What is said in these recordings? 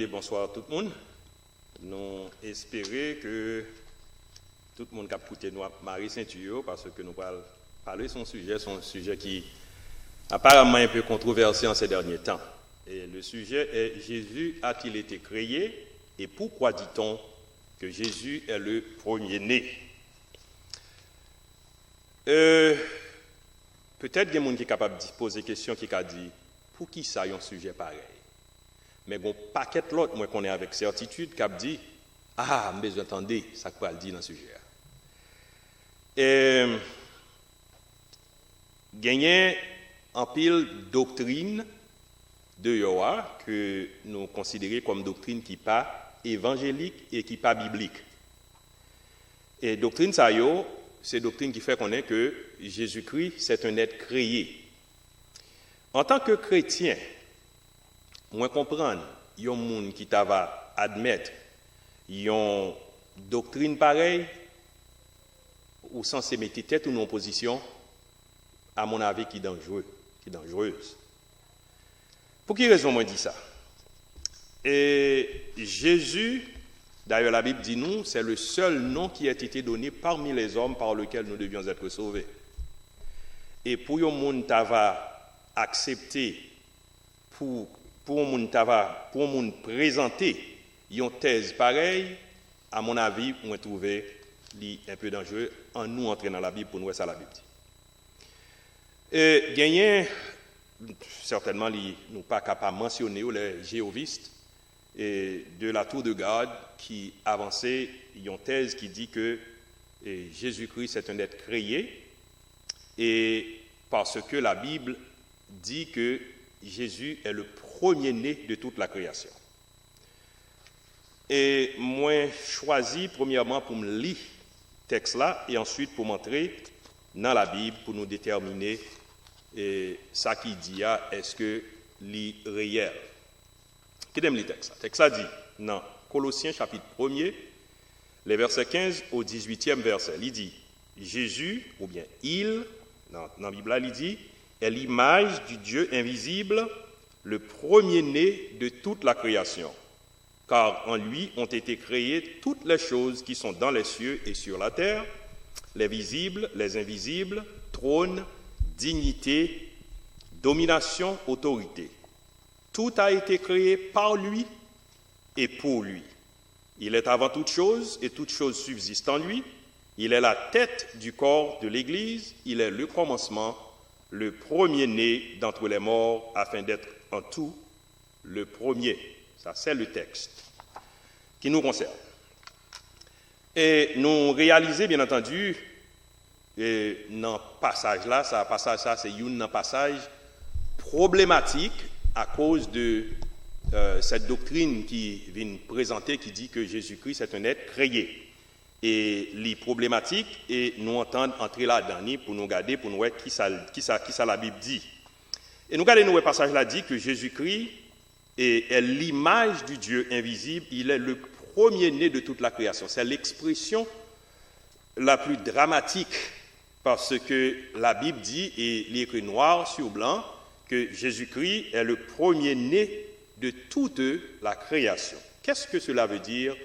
Et bonsoir à tout le monde. Nous espérons que tout le monde a écouté nous Marie Saint-Tuyau parce que nous allons parler de son sujet qui apparemment un peu controversé en ces derniers temps. Et le sujet est: Jésus a-t-il été créé et pourquoi dit-on que Jésus est le premier-né? Peut-être qu'il y a des gens qui sont capables de poser des questions qui ont dit pour qui ça y a un sujet pareil. Mais bon, paquet l'autre, moi qu'on est avec certitude, qui a dit mais attendez, ça quoi le dire dans ce sujet. Et gagner en pile doctrine de Yoa que nous considérons comme doctrine qui pas évangélique et qui pas biblique. Et doctrine ça yo, c'est doctrine qui fait qu'on est que Jésus-Christ c'est un être créé. En tant que chrétien, moi comprendre, il y a un monde qui va admettre une doctrine pareille ou censé mettre tête ou non en position, à mon avis, qui est dangereuse. Pour quelle raison moi dis ça? Et Jésus, d'ailleurs la Bible dit nous, c'est le seul nom qui a été donné parmi les hommes par lequel nous devions être sauvés. Et pour un monde qui va accepter pour un monde présenter une thèse pareille, à mon avis, on va trouver un peu dangereux en nous entrant dans la Bible pour nous voir ça la Bible dit. Et gagner, certainement, nous pas capable de mentionner les jéhovistes et de la tour de garde qui avançait une thèse qui dit que Jésus-Christ est un être créé et parce que la Bible dit que Jésus est le premier-né de toute la création. Et moi, choisi premièrement pour me lire ce texte-là et ensuite pour m'entrer dans la Bible pour nous déterminer ça qui dit est-ce que c'est réel. Qui aime le texte? Le texte dit dans Colossiens chapitre 1er, les versets 15 au 18e verset. Il dit Jésus, ou bien il, dans la Bible, il dit est l'image du Dieu invisible, le premier-né de toute la création. Car en lui ont été créées toutes les choses qui sont dans les cieux et sur la terre, les visibles, les invisibles, trône, dignité, domination, autorité. Tout a été créé par lui et pour lui. Il est avant toute chose et toute chose subsiste en lui. Il est la tête du corps de l'Église. Il est le commencement, le premier-né d'entre les morts, afin d'être en tout le premier. Ça, c'est le texte qui nous concerne. Et nous réalisons, bien entendu, dans ce passage-là, c'est un passage problématique à cause de cette doctrine qui vient présenter, qui dit que Jésus-Christ est un être créé. Et les problématiques, et nous entendons entrer là-dedans pour nous garder, pour nous voir qui ça la Bible dit. Et nous regardons le passage là dit que Jésus-Christ est l'image du Dieu invisible, il est le premier-né de toute la création. C'est l'expression la plus dramatique parce que la Bible dit, et il est écrit noir sur blanc, que Jésus-Christ est le premier-né de toute la création. Qu'est-ce que cela veut dire,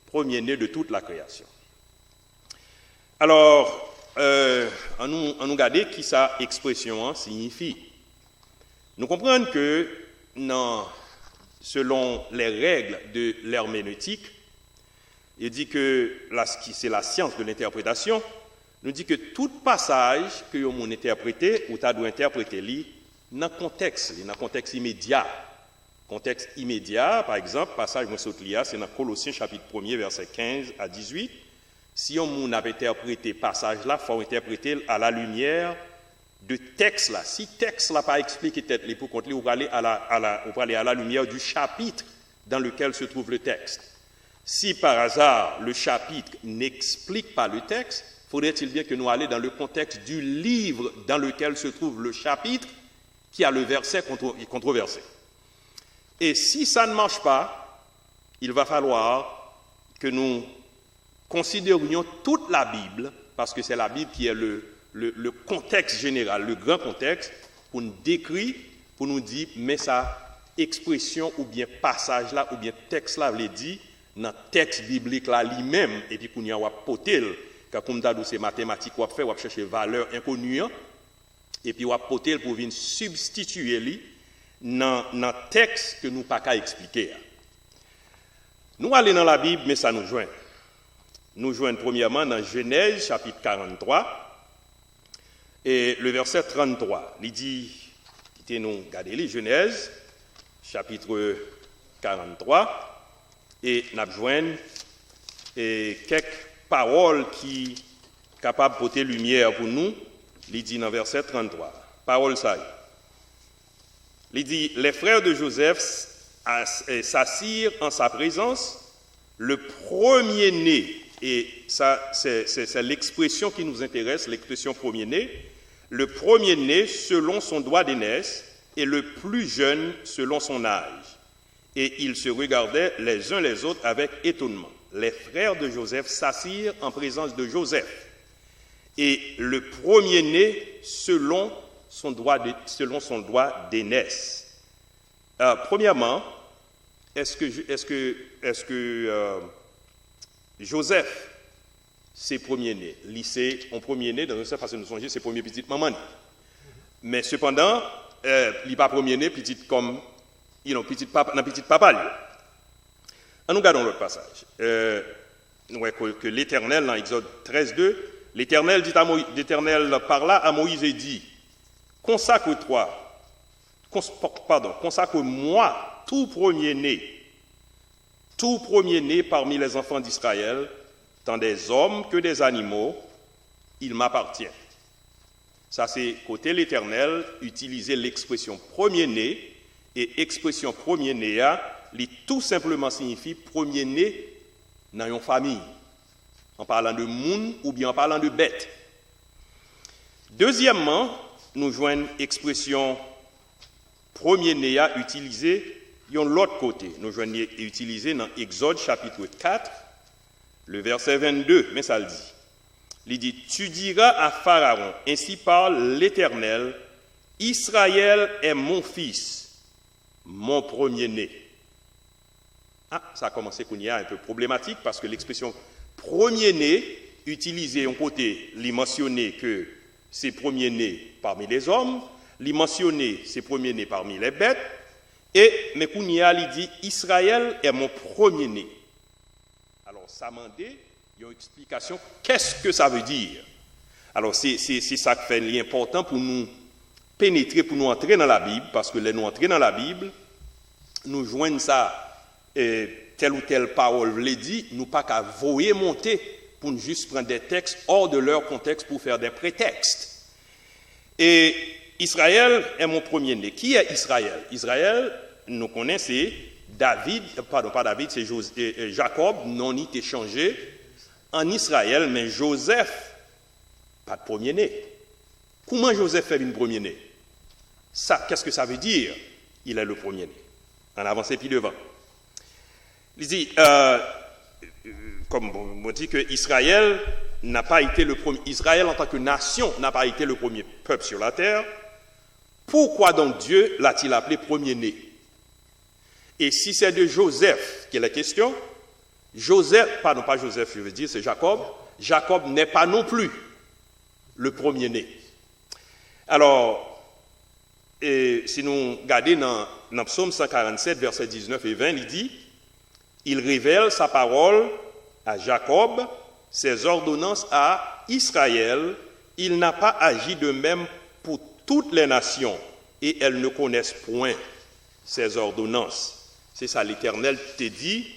premier-né de toute la création? Alors, on nous regarde qui sa expression signifie. Nous comprenons que, selon les règles de l'herméneutique, il dit que c'est la science de l'interprétation, nous dit que tout passage que l'on interprète, ou tu dois interpréter dans le contexte immédiat. Contexte immédiat, par exemple, passage que je c'est dans Colossiens chapitre 1er, verset 15 à 18. Si on avait interprété passage là, il faut interpréter à la lumière de texte là. Si texte là pas expliqué tête les pour compter, vous allez à la lumière du chapitre dans lequel se trouve le texte. Si par hasard le chapitre n'explique pas le texte, faudrait-il bien que nous allions dans le contexte du livre dans lequel se trouve le chapitre qui a le verset controversé. Et si ça ne marche pas, il va falloir que nous considérions toute la Bible, parce que c'est la Bible qui est le contexte général, le grand contexte, pour nous décrire, pour nous dire, mais ça expression ou bien passage là, ou bien texte là, veut dire, dans le texte biblique là lui-même, et puis qu'on y a potel, quand on a ces mathématiques, on va chercher valeur inconnue, et puis on va potel pour venir substituer lui dans le texte que nous pas qu'à expliquer. Nous allons dans la Bible, mais ça nous joint. Nous joignons premièrement dans Genèse, chapitre 43, et le verset 33. Il dit, nous regardez les Genèse, chapitre 43, et nous joignons quelques paroles qui sont capables de porter lumière pour nous. Il dit dans verset 33, parole ça. Il dit, les frères de Joseph s'assirent en sa présence, le premier-né, et ça c'est l'expression qui nous intéresse, l'expression premier-né, le premier-né selon son droit d'aînesse et le plus jeune selon son âge. Et ils se regardaient les uns les autres avec étonnement. Les frères de Joseph s'assirent en présence de Joseph, et le premier-né selon son droit d'aînesse. Premièrement, est-ce que Joseph, c'est premier-né, lycée, en premier-né, dans un certain façon de songer, c'est premier petite maman. Mais cependant, il n'est pas premier-né, petite comme, petit papa. Nous regardons l'autre passage. Nous voyons que l'Éternel, dans Exode 13:2, l'Éternel parla à Moïse et dit, consacre-moi tout premier-né parmi les enfants d'Israël, tant des hommes que des animaux, il m'appartient. Ça, c'est côté l'Éternel, utiliser l'expression premier-né, et expression premier-né, tout simplement signifie premier-né dans une famille, en parlant de monde ou bien en parlant de bête. Deuxièmement, nous joignons l'expression premier-né utilisée de l'autre côté. Nous joignons utilisée dans Exode chapitre 4, le verset 22, mais ça le dit. Il dit, tu diras à Pharaon, ainsi parle l'Éternel, Israël est mon fils, mon premier-né. Ça a commencé qu'on y a un peu problématique parce que l'expression premier-né, utilisée en côté, il mentionné que c'est premier-né parmi les hommes, il mentionné c'est premier-né parmi les bêtes, mais qu'on y a, il dit, Israël est mon premier-né. Alors, ça m'a dit, il y a une explication, qu'est-ce que ça veut dire? Alors, c'est ça qui fait l'important pour nous pénétrer, pour nous entrer dans la Bible, parce que les nous entrer dans la Bible, nous joignons ça, telle ou telle parole veut dire, nous pas qu'à voyer monter pour nous juste prendre des textes hors de leur contexte pour faire des prétextes. Et Israël est mon premier-né. Qui est Israël? Israël, nous connaissons, c'est Jacob, non il était changé en Israël, mais Joseph, pas de premier-né. Comment Joseph fait une premier-né? Ça, qu'est-ce que ça veut dire? Il est le premier-né. En avance et puis devant. Il dit, comme on dit que Israël n'a pas été le premier, Israël en tant que nation n'a pas été le premier peuple sur la terre. Pourquoi donc Dieu l'a-t-il appelé premier-né? Et si c'est de Joseph qui est la question, pas Joseph, je veux dire, c'est Jacob. Jacob n'est pas non plus le premier-né. Alors, si nous regardons dans Psaume 147, versets 19 et 20, il dit, il révèle sa parole à Jacob, ses ordonnances à Israël. Il n'a pas agi de même pour toutes les nations, et elles ne connaissent point ses ordonnances. C'est ça, l'Éternel te dit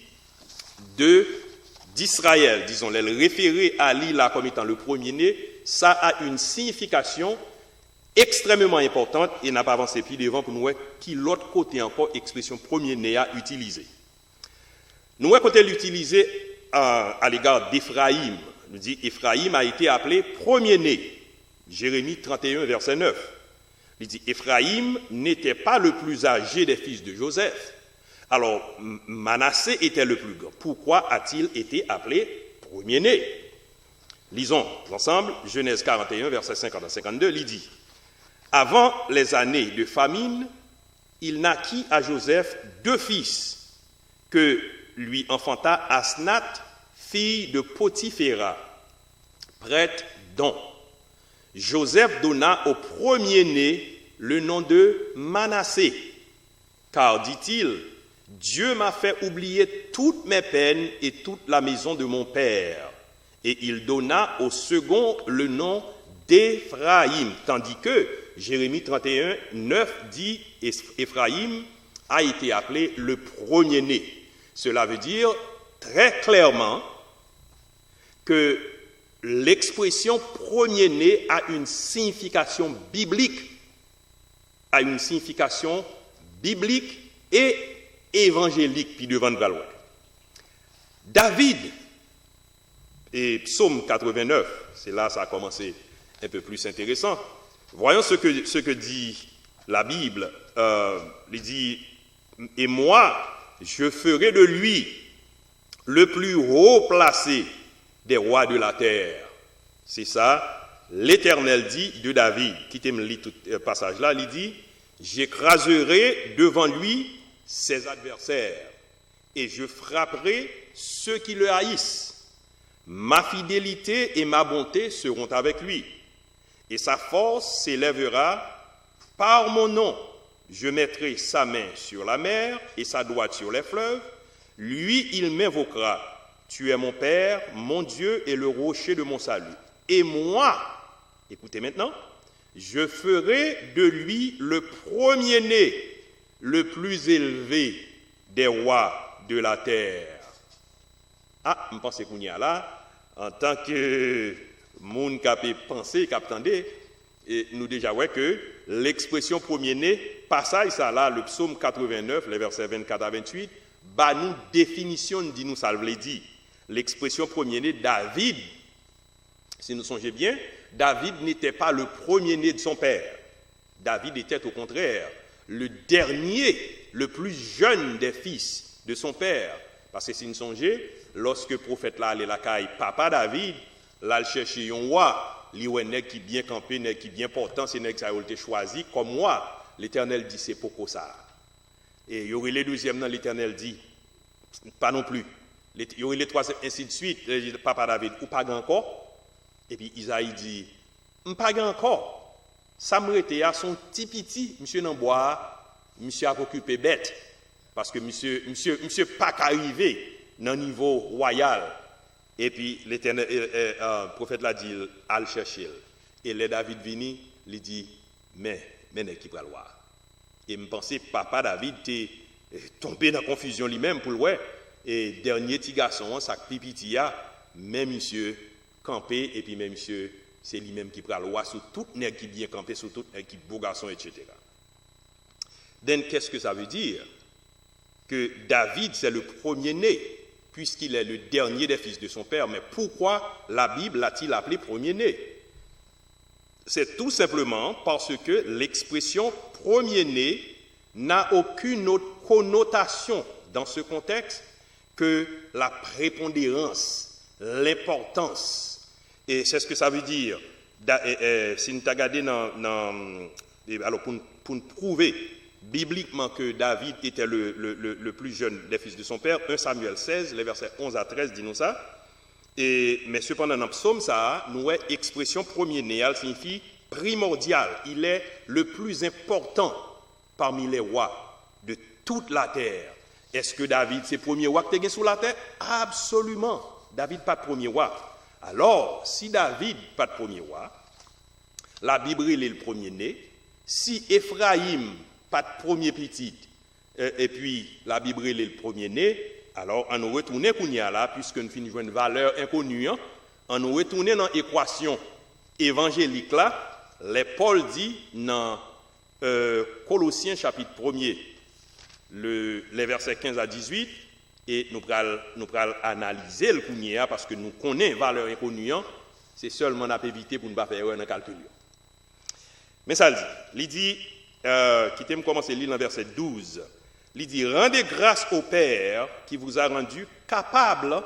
d'Israël, disons, le référer à lui là comme étant le premier-né, ça a une signification extrêmement importante et n'a pas avancé plus devant pour nous voir qui l'autre côté encore expression premier-né a utilisé. Nous voyons côté l'utiliser à l'égard d'Éphraïm. Nous dit Éphraïm a été appelé premier-né. Jérémie 31, verset 9. Il dit Éphraïm n'était pas le plus âgé des fils de Joseph. Alors, Manassé était le plus grand. Pourquoi a-t-il été appelé premier-né? Lisons ensemble, Genèse 41, verset 50 à 52, il dit, avant les années de famine, il naquit à Joseph 2 fils, que lui enfanta Asnath, fille de Potiphéra, prêtre d'On. Joseph donna au premier-né le nom de Manassé, car, dit-il, Dieu m'a fait oublier toutes mes peines et toute la maison de mon père. Et il donna au second le nom d'Éphraïm, tandis que Jérémie 31, 9 dit Éphraïm a été appelé le premier-né. Cela veut dire très clairement que l'expression premier-né a une signification biblique, et évangélique, puis devant nous. David, et Psaume 89, c'est là que ça a commencé un peu plus intéressant. Voyons ce que dit la Bible. Il dit, et moi, je ferai de lui le plus haut placé des rois de la terre. C'est ça, l'Éternel dit de David. Qui me lit tout passage là, il dit, j'écraserai devant lui ses adversaires et je frapperai ceux qui le haïssent. Ma fidélité et ma bonté seront avec lui et sa force s'élèvera par mon nom. Je mettrai sa main sur la mer et sa droite sur les fleuves. Lui, il m'invoquera. Tu es mon Père, mon Dieu et le rocher de mon salut. Et moi, écoutez maintenant, je ferai de lui le premier-né, le plus élevé des rois de la terre. Ah, je pense qu'on y a là, en tant que monde qui a pensé, qui a attendu, et nous déjà voyons que l'expression premier-né, passage ça là, le psaume 89, les versets 24 à 28, bah nous définition, dit-nous ça veut dire. L'expression premier-né, David, si nous songez bien, David n'était pas le premier-né de son père. David était au contraire le dernier, le plus jeune des fils de son père. Parce que si nous songez, lorsque le prophète là allait la caille, papa David, là il cherchait un roi, il y a un nègre qui bien campé, nègre qui bien portant, c'est nègre qui a été choisi, comme moi, l'Éternel dit c'est pour ça. Et il y aurait les deuxièmes, dans l'Éternel dit, pas non plus. Il y aurait les troisièmes, ainsi de suite, papa David, ou pas encore. Et puis Isaïe dit, pas encore. Ça me rete à son petit, monsieur n'en bois, monsieur a occupé bête. Parce que monsieur pas qu'arrivé dans le niveau royal. Et puis l'Éternel, le prophète l'a dit, al chercher. Et le David vini, il dit, mais qui va le voir. Et me pensais, papa David était tombé dans la confusion lui-même pour le voir. Et dernier petit garçon, ça pipitia, même monsieur campé, et puis même monsieur, c'est lui-même qui prend le roi sur tout nègre qui vient camper, sur tout nègre qui beau garçon, etc. Donc, qu'est-ce que ça veut dire? Que David, c'est le premier-né, puisqu'il est le dernier des fils de son père. Mais pourquoi la Bible l'a-t-il appelé premier-né? C'est tout simplement parce que l'expression premier-né n'a aucune autre connotation dans ce contexte que la prépondérance, l'importance. Et c'est ce que ça veut dire. Si nous regardons pour nous prouver bibliquement que David était le plus jeune des fils de son père, 1 Samuel 16, les versets 11 à 13, dit-nous ça. Mais cependant, dans le psaume, ça, nous avons expression premier-né, elle signifie primordial. Il est le plus important parmi les rois de toute la terre. Est-ce que David, c'est le premier roi qui est sur la terre? Absolument. David, pas de premier roi. Alors, si David, pas de premier roi, la Bible, il est le premier-né. Si Éphraïm, pas de premier petit, et puis la Bible, il est le premier-né, alors on nous retourne là, puisque nous finissons une valeur inconnue, on nous retourne dans l'équation évangélique là, les Paul dit dans Colossiens chapitre 1er, les versets 15 à 18, et nous allons analyser le Kounia parce que nous connaissons valeur inconnue, c'est seulement à éviter pour ne pas faire un calcul. Mais ça il dit, quittez me commencer à lire dans verset 12, il dit, rendez grâce au Père qui vous a rendu capable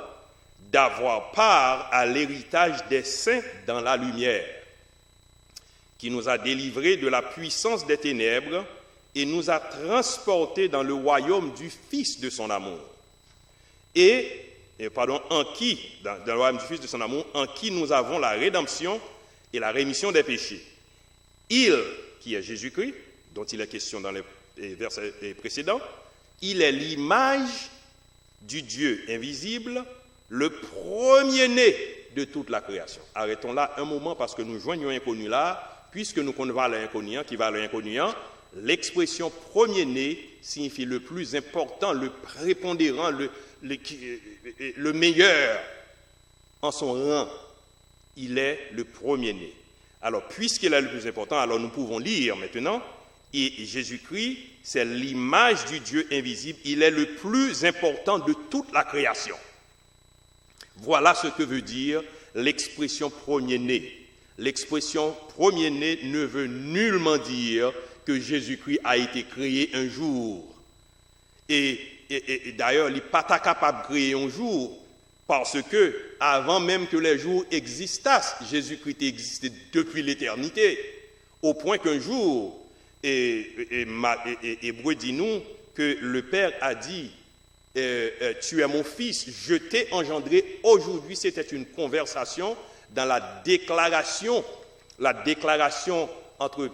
d'avoir part à l'héritage des saints dans la lumière, qui nous a délivrés de la puissance des ténèbres et nous a transportés dans le royaume du Fils de son amour. En qui, dans le royaume du Fils de son amour, en qui nous avons la rédemption et la rémission des péchés. Il, qui est Jésus-Christ, dont il est question dans les versets précédents, il est l'image du Dieu invisible, le premier-né de toute la création. Arrêtons là un moment parce que nous joignons inconnu là, puisque nous connaissons l'inconnu, qui va l'inconnu. L'expression premier-né signifie le plus important, le prépondérant, le meilleur en son rang. Il est le premier-né. Alors, puisqu'il est le plus important, alors nous pouvons lire maintenant, et Jésus-Christ, c'est l'image du Dieu invisible, il est le plus important de toute la création. Voilà ce que veut dire l'expression premier-né. L'expression premier-né ne veut nullement dire que Jésus-Christ a été créé un jour. Et d'ailleurs, il n'est pas capable de créer un jour, parce que, avant même que les jours existassent, Jésus-Christ existait depuis l'éternité, au point qu'un jour, Hébreu dit-nous que le Père a dit, tu es mon fils, je t'ai engendré. Aujourd'hui, c'était une conversation dans la déclaration entre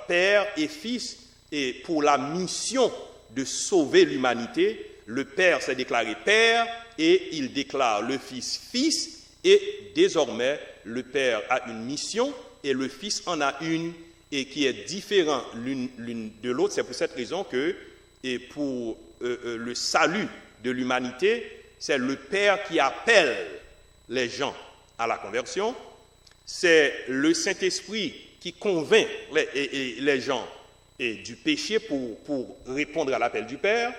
Père et Fils, et pour la mission de sauver l'humanité. Le Père s'est déclaré Père et il déclare le Fils Fils, et désormais le Père a une mission et le Fils en a une, et qui est différente l'une de l'autre. C'est pour cette raison que, et pour le salut de l'humanité, c'est le Père qui appelle les gens à la conversion, c'est le Saint-Esprit qui convainc les gens du péché pour répondre à l'appel du Père,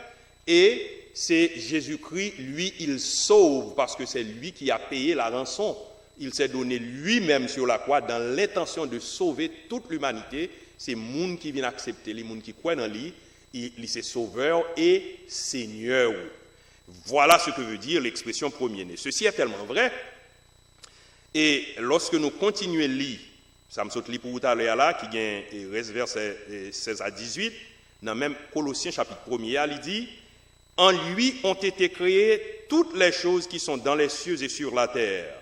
et c'est Jésus-Christ, lui, il sauve parce que c'est lui qui a payé la rançon. Il s'est donné lui-même sur la croix dans l'intention de sauver toute l'humanité. C'est les gens qui viennent accepter, les gens qui croient en lui, il est sauveur et Seigneur. Voilà ce que veut dire l'expression premier-né. Ceci est tellement vrai. Et lorsque nous continuons à lire, ça me saute li pour tout à l'heure là, qui reste verset 16 à 18, dans même Colossiens chapitre 1er, il dit, en lui ont été créées toutes les choses qui sont dans les cieux et sur la terre,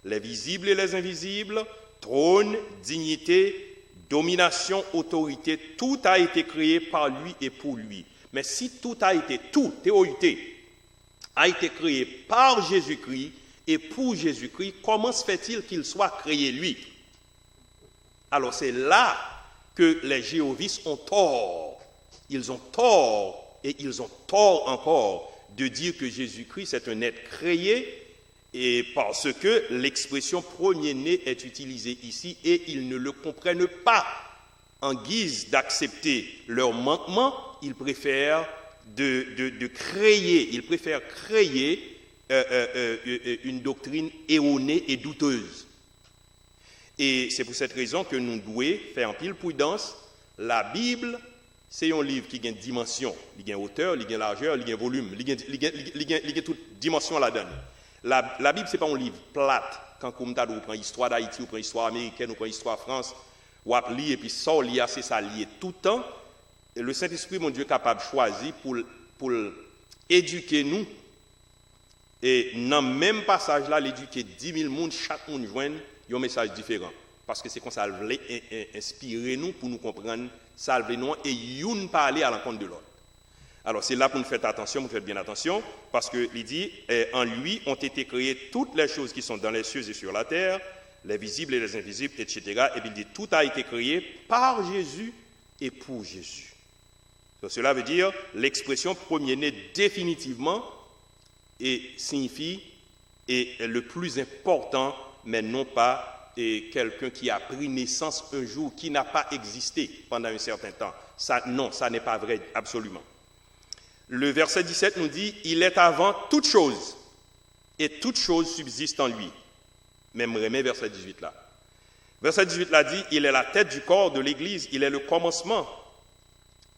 les visibles et les invisibles, trône, dignité, domination, autorité, tout a été créé par lui et pour lui. Mais si théorité, a été créé par Jésus-Christ et pour Jésus-Christ, comment se fait-il qu'il soit créé lui? Alors c'est là que les jéhovistes ont tort. Ils ont tort, et ils ont tort encore, de dire que Jésus-Christ est un être créé, et parce que l'expression premier-né est utilisée ici, et ils ne le comprennent pas. En guise d'accepter leur manquement, ils préfèrent créer une doctrine erronée et douteuse. Et c'est pour cette raison que nous devons faire en pile prudence. La Bible, c'est un livre qui a une dimension, il a une hauteur, il a une largeur, il a un volume, il a toute dimension là-dedans. La Bible, ce n'est pas un livre plate. Quand on prend l'histoire d'Haïti, on prend l'histoire américaine, on prend l'histoire de France, on lit et puis ça, c'est ça lié tout le temps. Et le Saint-Esprit, mon Dieu, est capable de choisir pour éduquer nous. Et dans le même passage là, l'éduquer 10 000 personnes, chaque monde joigne un message différent. Parce que c'est comme ça qu'il voulait inspirer nous pour nous comprendre, salver nous et nous parler à l'encontre de l'autre. Alors c'est là pour nous faire attention, pour faire bien attention, parce qu'il dit, en lui ont été créées toutes les choses qui sont dans les cieux et sur la terre, les visibles et les invisibles, etc. Et puis il dit, tout a été créé par Jésus et pour Jésus. Donc, cela veut dire, l'expression premier-né définitivement signifie le plus important, mais non pas quelqu'un qui a pris naissance un jour, qui n'a pas existé pendant un certain temps. Ça n'est pas vrai, absolument. Le verset 17 nous dit, il est avant toute chose, et toute chose subsiste en lui. Même remet verset 18 là. Verset 18 là dit, il est la tête du corps de l'Église, il est le commencement.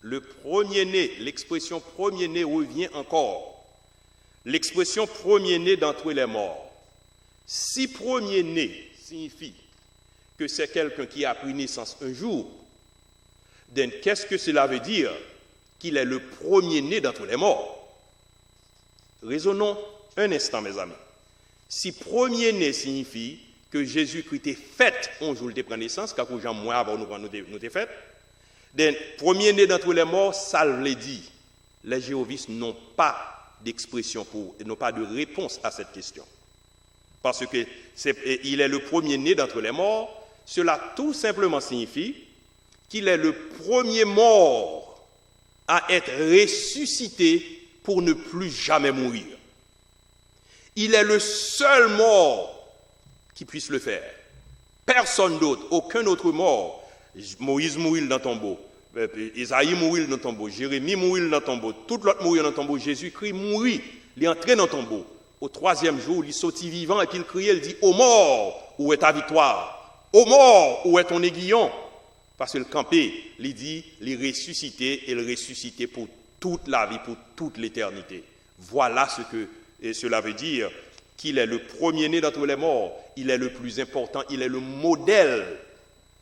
Le premier-né, l'expression premier-né revient encore. L'expression premier-né d'entre les morts. Si premier-né signifie que c'est quelqu'un qui a pris naissance un jour, Qu'est-ce que cela veut dire? Qu'il est le premier-né d'entre les morts. Raisonnons un instant, mes amis. Si premier-né signifie que Jésus-Christ est fait un jour de prendre naissance, car Jean moins avant nous t'es fait, premier-né d'entre les morts, ça le dit. Les jéhovistes n'ont pas d'expression n'ont pas de réponse à cette question. Parce que il est le premier-né d'entre les morts, cela tout simplement signifie qu'il est le premier mort à être ressuscité pour ne plus jamais mourir. Il est le seul mort qui puisse le faire. Personne d'autre, aucun autre mort. Moïse mourit dans le tombeau, Isaïe mourit dans le tombeau, Jérémie mourit dans le tombeau, tout l'autre mourit dans le tombeau, Jésus-Christ mourit, il est entré dans le tombeau. Au troisième jour, il sortit vivant et puis il criait, il dit, ô mort, où est ta victoire? Ô mort, où est ton aiguillon? Parce que le campé, il dit, il ressuscité et le ressuscité pour toute la vie, pour toute l'éternité. Voilà ce que cela veut dire, qu'il est le premier-né d'entre les morts, il est le plus important, il est le modèle.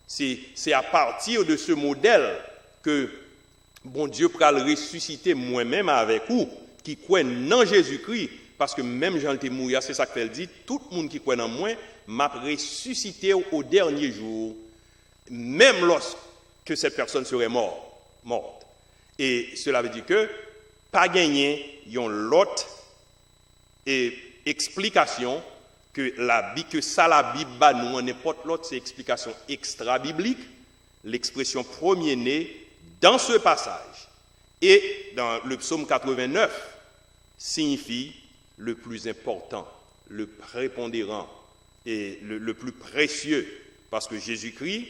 C'est à partir de ce modèle que bon Dieu pourra le ressusciter moi-même avec vous, qui croit en Jésus-Christ, parce que même Jean le mourir, c'est ça qu'elle dit, tout le monde qui croit en moi m'a ressuscité au dernier jour, même lorsque cette personne serait morte. Et cela veut dire que, pas gagné, il y a l'autre explication que la Bible bat nous, n'importe l'autre, c'est explication extra-biblique, l'expression premier-né dans ce passage et dans le psaume 89 signifie le plus important, le prépondérant et le plus précieux, parce que Jésus-Christ,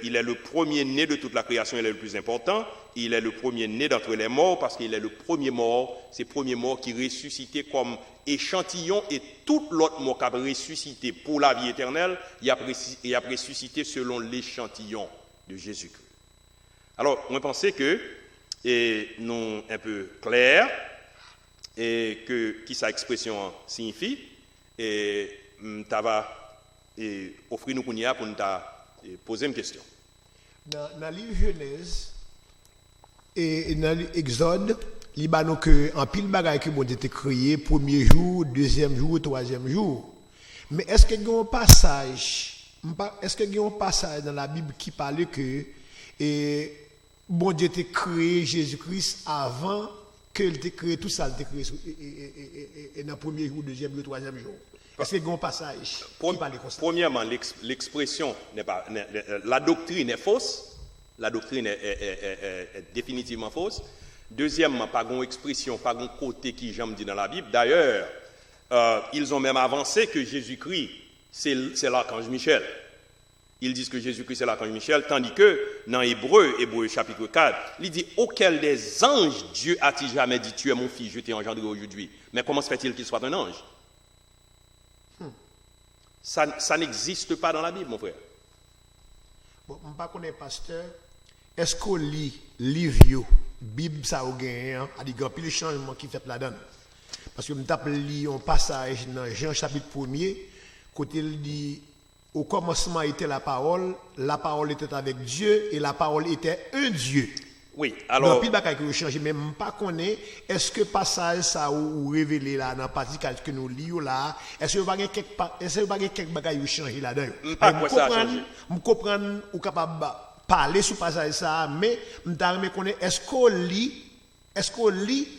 il est le premier-né de toute la création, il est le plus important, il est le premier-né d'entre les morts, parce qu'il est le premier mort, c'est le premier mort qui ressuscité comme échantillon, et tout l'autre mort qui a ressuscité pour la vie éternelle, il a ressuscité selon l'échantillon de Jésus-Christ. Alors, on pensait que, non un peu clair, et que qui sa expression signifie, et t'ava offrir nous pour nous poser une question. Dans le livre Genèse et dans l'Exode, il y a un pile de bagages qui ont été créés, premier jour, deuxième jour, troisième jour. Mais est-ce qu'il y a un passage dans la Bible qui parle que bon Dieu a créé Jésus-Christ avant qu'il ait créé tout ça, il a créé dans le premier jour, deuxième jour, troisième jour? Est-ce qu'il y a un passage qui parle de ça? Premièrement, l'expression n'est pas... La doctrine est fausse. La doctrine est définitivement fausse. Deuxièmement, pas une expression, pas un côté qui j'aime dire dans la Bible. D'ailleurs, ils ont même avancé que Jésus-Christ, c'est l'archange Michel. Ils disent que Jésus-Christ, c'est l'archange Michel, tandis que dans Hébreu chapitre 4, il dit, auquel des anges Dieu a-t-il jamais dit, tu es mon fils, je t'ai engendré aujourd'hui. Mais comment se fait-il qu'il soit un ange? Ça n'existe pas dans la Bible, mon frère. Bon, je ne connais pas, pasteur. Est-ce qu'on lit livre, Bible, ça a gagné, il y a plus de changements qui fait là-dedans. Parce que je lis un passage dans Jean chapitre 1er, côté il dit, au commencement était la parole était avec Dieu, et la parole était un Dieu. Oui, alors... Puis il y a changé, mais je ne connais pas, est-ce que passage ça ou révélé là, dans la partie que nous lisons là, est-ce que vous avez quelques bagages qui changé là-dedans? Je comprends, ou capable de parler sur passage ça, mais je me connais, est-ce qu'on lit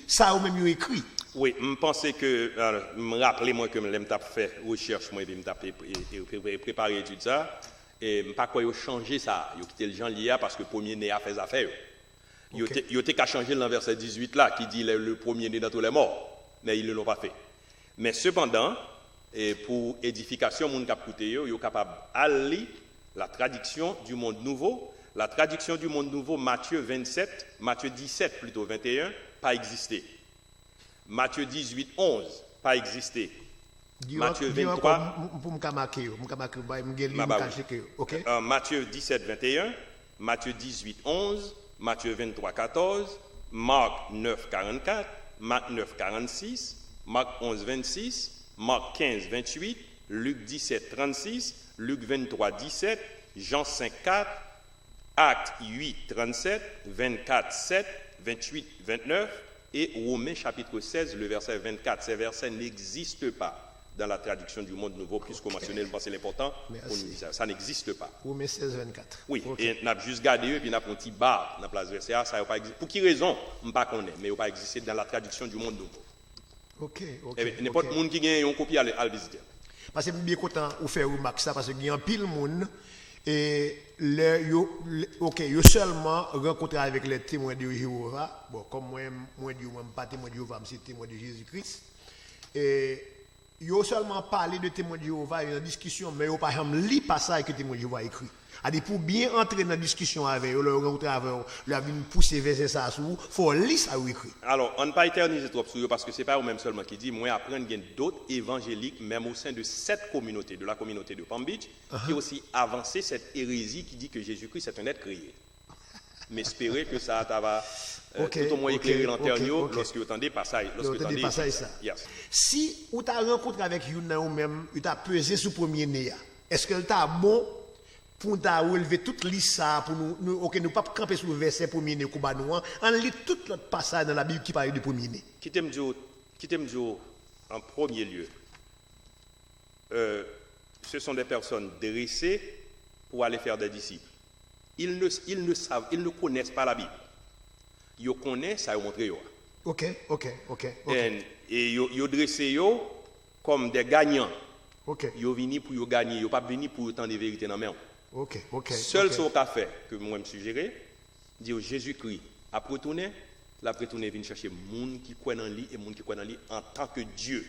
ça ou même écrit? Oui, je pensais que, me rappelez moi que je fait recherche, moi, je me préparé étude ça, et je ne sais pas quoi changer ça, je quitté le gens lié parce que le premier né a fait des affaires. Il y a qu'à changer le verset 18 là, qui dit le premier-né dans tous les morts, mais ils ne l'ont pas fait. Mais cependant, pour édification, mon cap écouté, ils sont capables d'aller la traduction du monde nouveau. La traduction du monde nouveau, Matthieu 17 plutôt 21, pas existé. Matthieu 18, 11, pas existé. Matthieu 23. Matthieu 17, 21, Matthieu 18, 11. Matthieu 23, 14, Marc 9, 44, Marc 9, 46, Marc 11, 26, Marc 15, 28, Luc 17, 36, Luc 23, 17, Jean 5, 4, Actes 8, 37, 24, 7, 28, 29 et Romains chapitre 16, le verset 24. Ces versets n'existent pas dans la traduction du Monde Nouveau, puisqu'on mentionnait, je pense que c'est important pour nous dire ça. Ça n'existe pas. Romains 16, 24. Oui, et on a juste gardé eux, puis on a un petit bar dans la place verset, ça n'a pas existé. Pour qui raison? Je ne sais pas, mais il n'a pas existé dans la traduction du Monde Nouveau. Ok. N'importe qui qui a une copie à le visiter. Parce que je suis bien content de faire remarque ça, parce qu'il y a un pile de monde et yo seulement rencontré avec les témoins de Jéhovah. Bon, comme moi je ne suis pas témoin de Jéhovah, je suis témoin de Jésus-Christ. Et yo seulement parlé de témoins de Jéhovah, il y a une discussion, mais yo pas jamais lu passage que témoin de Jéhovah écrit. C'est-à-dire pour bien entrer dans la discussion avec eux, le rencontrer avec eux, leur venir pousser vers ça, il faut lire ça ou écrit. Alors, on ne pas éterniser trop sur eux parce que ce n'est pas eux-mêmes seulement qui disent, moi apprendre qu'il y a d'autres évangéliques, même au sein de cette communauté, de la communauté de Palm Beach, qui ont aussi avancé cette hérésie qui dit que Jésus-Christ est un être créé. Mais espérez que ça va tout au moins éclairer l'antérieur lorsque vous entendez passages. Yes. Si vous avez rencontré avec vous même, vous avez pesé sur le premier nez, est-ce que c'est bon pour nous relever toute liste ça, pour nous ne pas camper sur le verset premier nez, on lit tout l'autre passage dans la Bible qui parle du premier nez. Qui t'aime dire en premier lieu, ce sont des personnes dressées pour aller faire des disciples. Ils ne connaissent pas la Bible. Ils connaissent ça, ils montrent. Ok. Et ils dressent comme des gagnants. Ils viennent pour gagner, ils ne sont pas venus pour autant de vérités dans la main. Seul ce qu'on a fait, que moi me suggérer, dire Jésus-Christ a retourné, vient chercher les gens qui croient dans lui et les gens qui croient dans lui en tant que Dieu.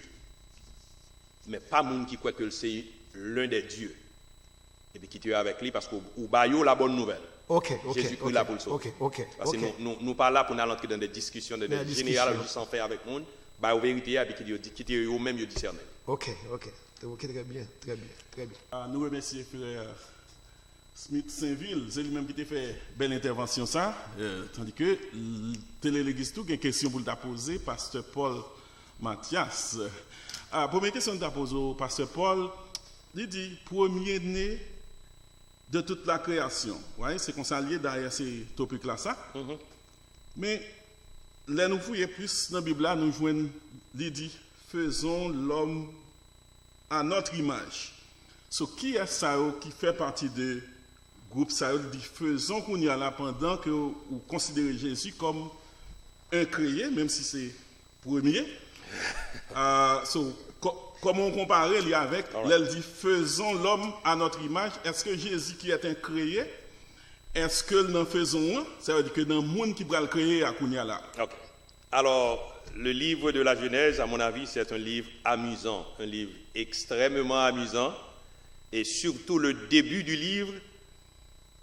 Mais pas les gens qui croient que c'est l'un des dieux. Et puis quitter avec lui parce que ou baillot la bonne nouvelle. Jésus-Christ là pour le sauver. Parce que nous pas là pour nous entrer dans des discussions, des généalogies sans faire avec le monde. Bah la vérité et puis quitter eux-mêmes discerner. Ok, très bien. Nous remercions frère Smith Saint-Ville, c'est lui-même qui t'a fait belle intervention ça, tandis que Télé-L'église tout, il y a une question pour t'a poser, pasteur Paul Mathias. Première question que t'a posée au pasteur Paul, il dit premier-né de toute la création. Ouais, c'est qu'on s'allie derrière ces topics là ça. Mais là nous fouillons plus dans la Bible là, nous joignons il dit faisons l'homme à notre image. Qui est ça qui fait partie de groupe ça dit faisons qu'on y a là pendant que vous considérez Jésus comme un créé, même si c'est premier. Comment on compare lui avec, elle dit faisons l'homme à notre image. Est-ce que Jésus qui est un créé, est-ce que nous faisons un? Ça veut dire que dans le monde qui va le créer à Kounia là. Alors, le livre de la Genèse, à mon avis, c'est un livre amusant, un livre extrêmement amusant. Et surtout le début du livre,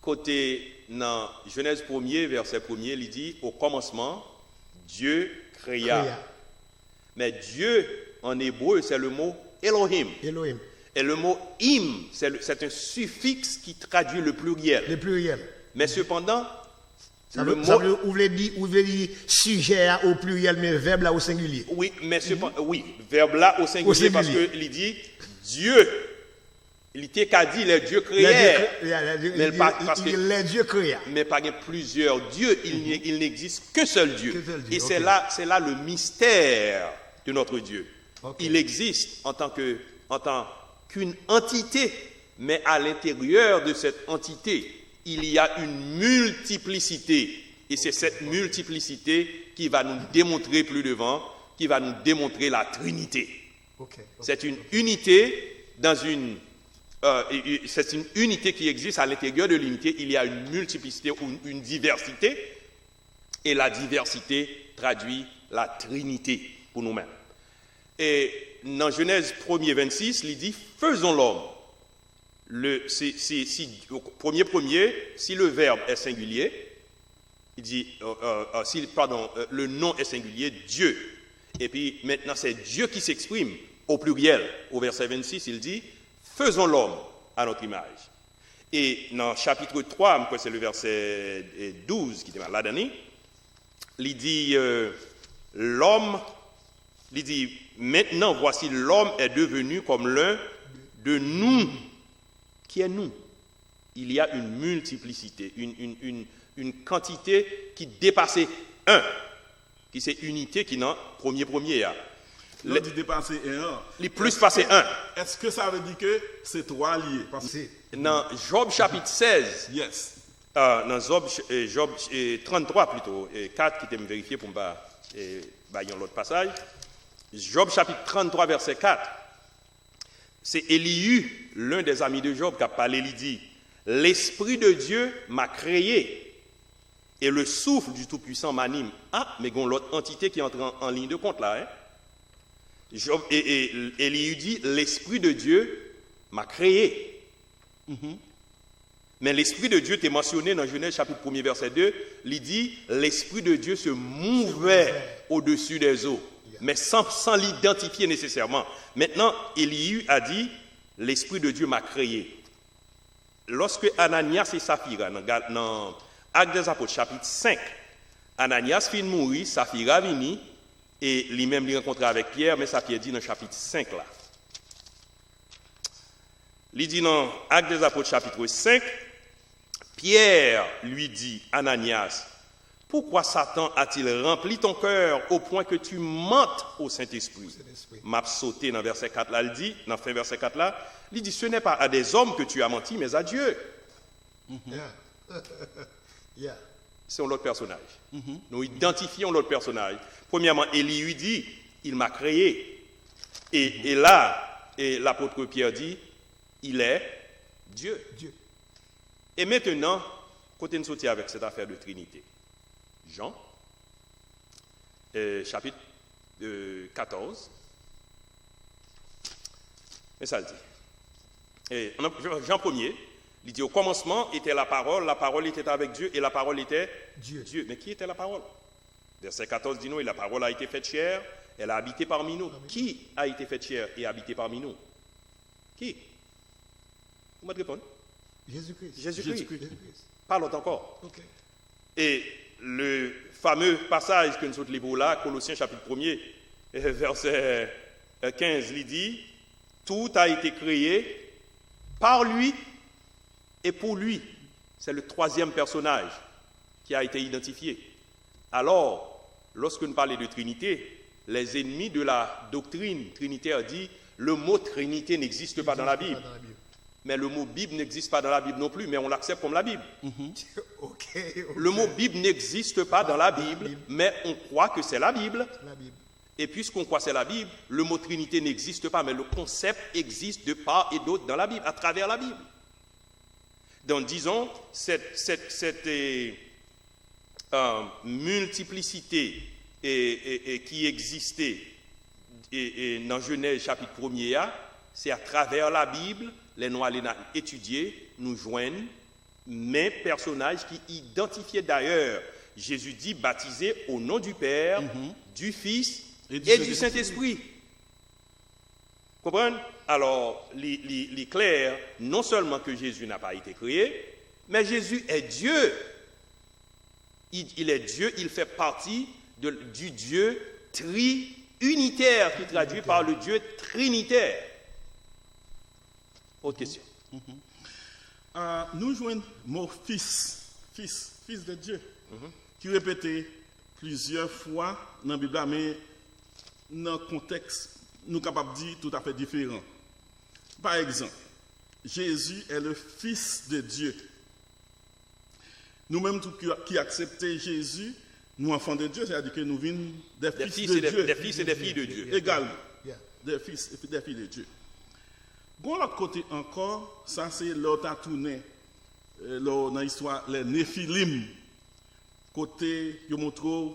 côté dans Genèse 1er, verset 1er, il dit au commencement, Dieu créa. Mais Dieu, en hébreu, c'est le mot Elohim. Et le mot im, c'est un suffixe qui traduit le pluriel. Mais cependant, vous voulez dire sujet au pluriel, mais verbe là au singulier. Oui, mais cependant, verbe là au singulier. Parce qu'il dit Dieu. Il était qu'à dire les dieux créés. Les dieux créés. Mais pas plusieurs dieux, il n'existe que seul Dieu. Et c'est là le mystère de notre Dieu. Il existe en tant qu'une entité, mais à l'intérieur de cette entité, il y a une multiplicité. Et c'est cette multiplicité qui va nous démontrer plus devant, qui va nous démontrer la Trinité. C'est une unité c'est une unité qui existe à l'intérieur de l'unité. Il y a une multiplicité ou une diversité. Et la diversité traduit la Trinité pour nous-mêmes. Et dans Genèse 1er 26, il dit faisons l'homme. Si le verbe est singulier, il dit le nom est singulier, Dieu. Et puis maintenant c'est Dieu qui s'exprime au pluriel. Au verset 26, il dit faisons l'homme à notre image. Et dans chapitre 3, c'est le verset 12 qui est là-dedans, il dit l'homme, il dit maintenant voici l'homme est devenu comme l'un de nous. Qui est nous? il y a une multiplicité, une quantité qui dépassait 1, qui c'est unité qui n'a premier a. Là, tu dépasser 1. Les plus passé 1. Est-ce que ça veut dire que c'est 3 liés? Parce que... Dans Job chapitre 16, Yes. dans Job 33 plutôt, 4 qui était me vérifier pour me bailler l'autre passage. Job chapitre 33 verset 4. C'est Élihu, l'un des amis de Job, qui a parlé, il dit, l'Esprit de Dieu m'a créé et le souffle du Tout-Puissant m'anime. Ah, mais il y a l'autre entité qui entre en ligne de compte là. Hein? Job, et Élihu dit, l'Esprit de Dieu m'a créé. Mais l'Esprit de Dieu est mentionné dans Genèse chapitre 1 verset 2, il dit, l'Esprit de Dieu se mouvait au-dessus des eaux, mais sans l'identifier nécessairement. Maintenant, Élihu a dit, l'Esprit de Dieu m'a créé. Lorsque Ananias et Saphira, dans Actes des Apôtres chapitre 5, Ananias finit de mourir, Saphira vini, et lui-même il rencontre avec Pierre, mais ça Pierre dit dans le chapitre 5 là. Il dit dans Actes des Apôtres chapitre 5, Pierre lui dit, Ananias, pourquoi Satan a-t-il rempli ton cœur au point que tu mentes au Saint-Esprit? M'a sauté dans verset 4 là, il dit, dans fin verset 4 là, il dit, ce n'est pas à des hommes que tu as menti, mais à Dieu. C'est un autre personnage. Nous identifions l'autre personnage. Premièrement, Élihu dit, il m'a créé. Et là, l'apôtre Pierre dit, il est Dieu. Et maintenant, côté nous sortir avec cette affaire de Trinité. Jean, chapitre 14. Et ça le dit. Et Jean 1er, il dit au commencement était la parole était avec Dieu et la parole était Dieu. Mais qui était la parole? Verset 14 dit nous, et la parole a été faite chair, elle a habité parmi nous. Qui a été faite chair et habité parmi nous? Qui? Vous m'avez répondu? Jésus-Christ. Parle encore. Okay. Et le fameux passage que nous sommes liés là, Colossiens chapitre 1er, verset 15, il dit, tout a été créé par lui et pour lui. C'est le troisième personnage qui a été identifié. Alors, lorsque nous parlons de Trinité, les ennemis de la doctrine trinitaire disent le mot Trinité n'existe pas dans la Bible. Mais le mot Bible n'existe pas dans la Bible non plus, mais on l'accepte comme la Bible. Le mot Bible n'existe pas dans la Bible, mais on croit que c'est la Bible. Et puisqu'on croit que c'est la Bible, le mot Trinité n'existe pas, mais le concept existe de part et d'autre dans la Bible, à travers la Bible. Donc, disons, cette multiplicité qui existait dans Genèse chapitre 1er, c'est à travers la Bible, les noirs étudiés nous joignent, mais personnages qui identifiaient d'ailleurs Jésus dit baptisé au nom du Père, du Fils et du Saint-Esprit. Comprenez? Alors, il est clair, non seulement que Jésus n'a pas été créé, mais Jésus est Dieu. Il est Dieu, il fait partie du Dieu tri-unitaire, qui est traduit par le Dieu trinitaire. Autre question. Nous jouons le mot fils de Dieu, qui est répété plusieurs fois dans la Bible, mais dans un contexte, nous sommes capables de dire tout à fait différent. Par exemple, Jésus est le Fils de Dieu. Nous-mêmes qui acceptons Jésus, nous enfants de Dieu, c'est-à-dire que nous venons des fils de Dieu. Des fils et des filles de Dieu. Également. Des fils et des filles de Dieu. Bon, l'autre côté encore, ça c'est l'autre à tourner dans l'histoire, les Néphilim. Côté, ils montrent,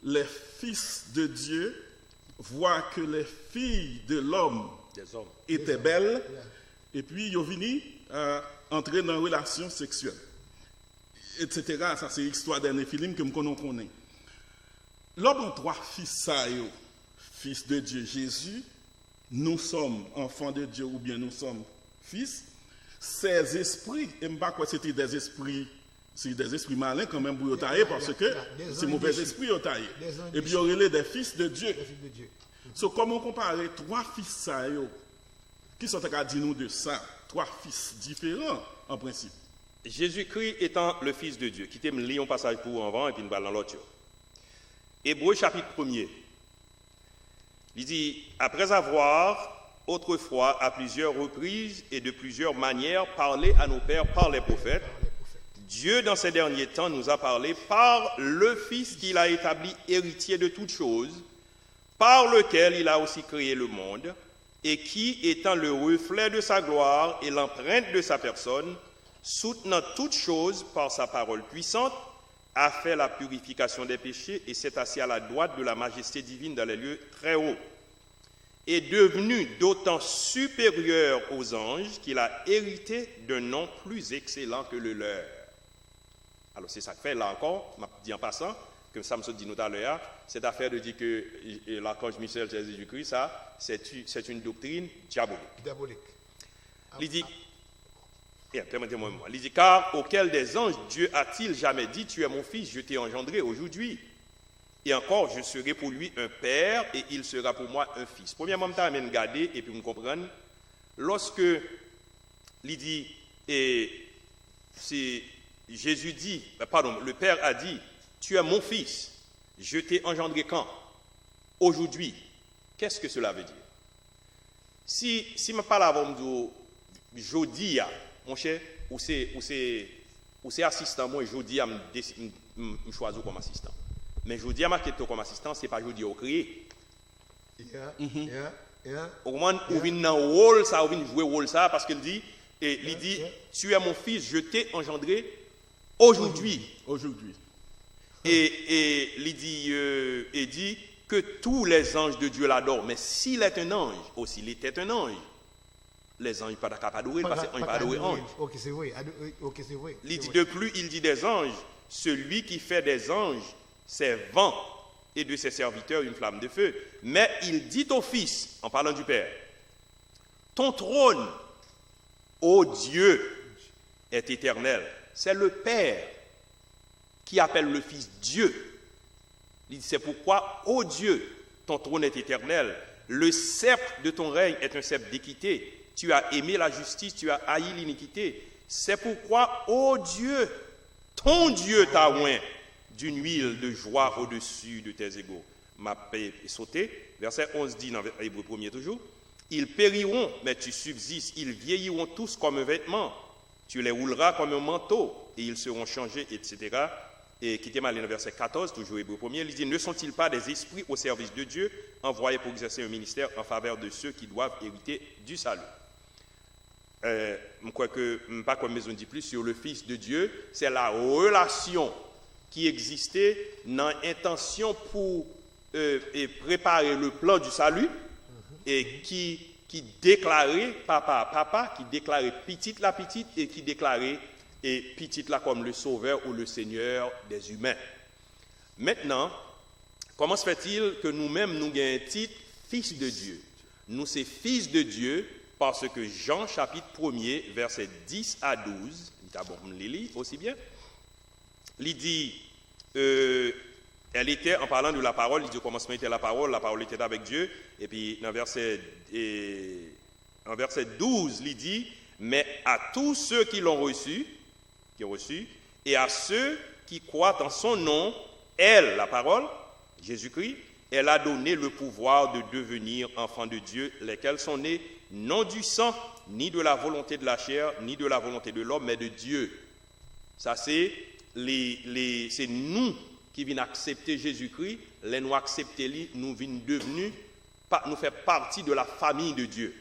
les fils de Dieu voient que les filles de l'homme étaient belles, et puis ils viennent entrer dans une relation sexuelle. Etc. Ça c'est l'histoire des Néphilim que nous connaissons. L'homme a trois fils, fils de Dieu, Jésus. Nous sommes enfants de Dieu ou bien nous sommes fils. Ces esprits, et je ne sais pas quoi c'était des esprits, c'est des esprits malins quand même pour y tailler parce que c'est mauvais esprits y tailler. Et puis il y aurait des fils de Dieu. So, comment comparer trois fils, qui sont à dire nous de ça? trois fils différents en principe. Jésus-Christ étant le Fils de Dieu, quittez me lire un passage pour avant et puis nous allons dans l'autre. Hébreux chapitre 1er. Il dit, après avoir autrefois à plusieurs reprises et de plusieurs manières parlé à nos pères par les prophètes, Dieu dans ces derniers temps nous a parlé par le Fils qu'il a établi héritier de toutes choses, par lequel il a aussi créé le monde, et qui, étant le reflet de sa gloire et l'empreinte de sa personne, soutenant toutes choses par sa parole puissante, a fait la purification des péchés et s'est assis à la droite de la majesté divine dans les lieux très hauts, est devenu d'autant supérieur aux anges qu'il a hérité d'un nom plus excellent que le leur. Alors c'est ça que fait, là encore, je dit en passant, comme ça me dit tout à l'heure, cette affaire de dire que l'archange Michel c'est Jésus-Christ, ça, c'est une doctrine diabolique. Il dit, permettez-moi, il dit, car auquel des anges Dieu a-t-il jamais dit, tu es mon fils, je t'ai engendré aujourd'hui. Et encore, je serai pour lui un père et il sera pour moi un fils. Premièrement, je vais regarder et puis me comprendre. Lorsque il dit, c'est Jésus dit, le Père a dit, tu es mon fils, je t'ai engendré quand? Aujourd'hui. Qu'est-ce que cela veut dire? Si je parle avant de jeudi, mon cher, ou c'est assistant, moi, jeudi, je choisis comme assistant. Mais jeudi, je comme assistant, ce n'est pas jeudi au créé. Au moment où il vient dans le rôle, ça, où il jouer rôle ça, parce qu'il dit, tu es mon fils, je t'ai engendré aujourd'hui. Et il dit que tous les anges de Dieu l'adorent. Mais s'il est un ange, ou s'il était un ange, les anges ne peuvent pas adorer parce qu'ils ne peuvent pas adorer ange. Ok, c'est vrai. Il dit de plus, il dit des anges, celui qui fait des anges, ses vents et de ses serviteurs une flamme de feu. Mais il dit au Fils, en parlant du Père, ton trône, ô Dieu, est éternel. C'est le Père qui appelle le Fils Dieu. Il dit, c'est pourquoi, ô Dieu, ton trône est éternel. Le sceptre de ton règne est un sceptre d'équité. Tu as aimé la justice, tu as haï l'iniquité. C'est pourquoi, ô Dieu, ton Dieu t'a oint d'une huile de joie au-dessus de tes égaux. Ma paix est sautée. Verset 11 dit dans Hébreux 1er toujours, ils périront, mais tu subsistes. Ils vieilliront tous comme un vêtement. Tu les rouleras comme un manteau, et ils seront changés, etc. Et quittez-moi le verset 14, toujours Hébreux 1er, il dit, ne sont-ils pas des esprits au service de Dieu, envoyés pour exercer un ministère en faveur de ceux qui doivent hériter du salut? Je crois que, pas comme maison dit plus, sur le Fils de Dieu, c'est la relation qui existait dans l'intention pour préparer le plan du salut, et qui déclarait papa, qui déclarait petite, et qui déclarait petite là comme le sauveur ou le seigneur des humains. Maintenant, comment se fait-il que nous-mêmes nous gagnons un titre fils de Dieu? Nous sommes fils de Dieu parce que Jean chapitre 1er, versets 10 à 12, d'abord on lit aussi bien, il dit, elle était, en parlant de la parole, il dit au commencement était la parole était avec Dieu, et puis en verset 12, il dit, mais à tous ceux qui l'ont reçu, et à ceux qui croient en son nom, elle, la parole, Jésus-Christ, elle a donné le pouvoir de devenir enfants de Dieu, lesquels sont nés non du sang, ni de la volonté de la chair, ni de la volonté de l'homme, mais de Dieu. Ça, c'est c'est nous qui venons accepter Jésus-Christ, les nous accepter lui, nous venons devenus, nous faire partie de la famille de Dieu.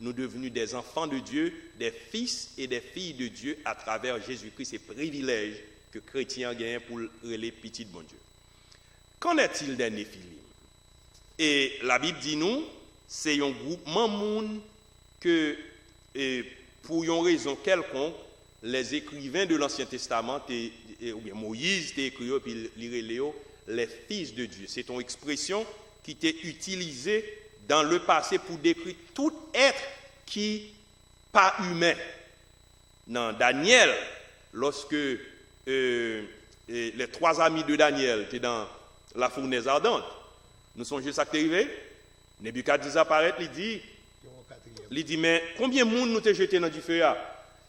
Nous devenus des enfants de Dieu, des fils et des filles de Dieu à travers Jésus-Christ, ces privilèges que chrétiens gagnent pour les petits de bon Dieu. Qu'en est-il des Néphilim? Et la Bible dit nous, c'est un groupement monde que, pour une raison quelconque, les écrivains de l'Ancien Testament, ou bien Moïse, écrit, puis Léo, les fils de Dieu. C'est une expression qui était utilisée dans le passé pour décrire tout être qui pas humain. Dans Daniel, lorsque les trois amis de Daniel étaient dans la fournaise ardente, nous sommes juste arrivés, Nebuchadnezzar apparaît, il dit, Il dit, mais combien de monde nous t'es jeté dans du feu?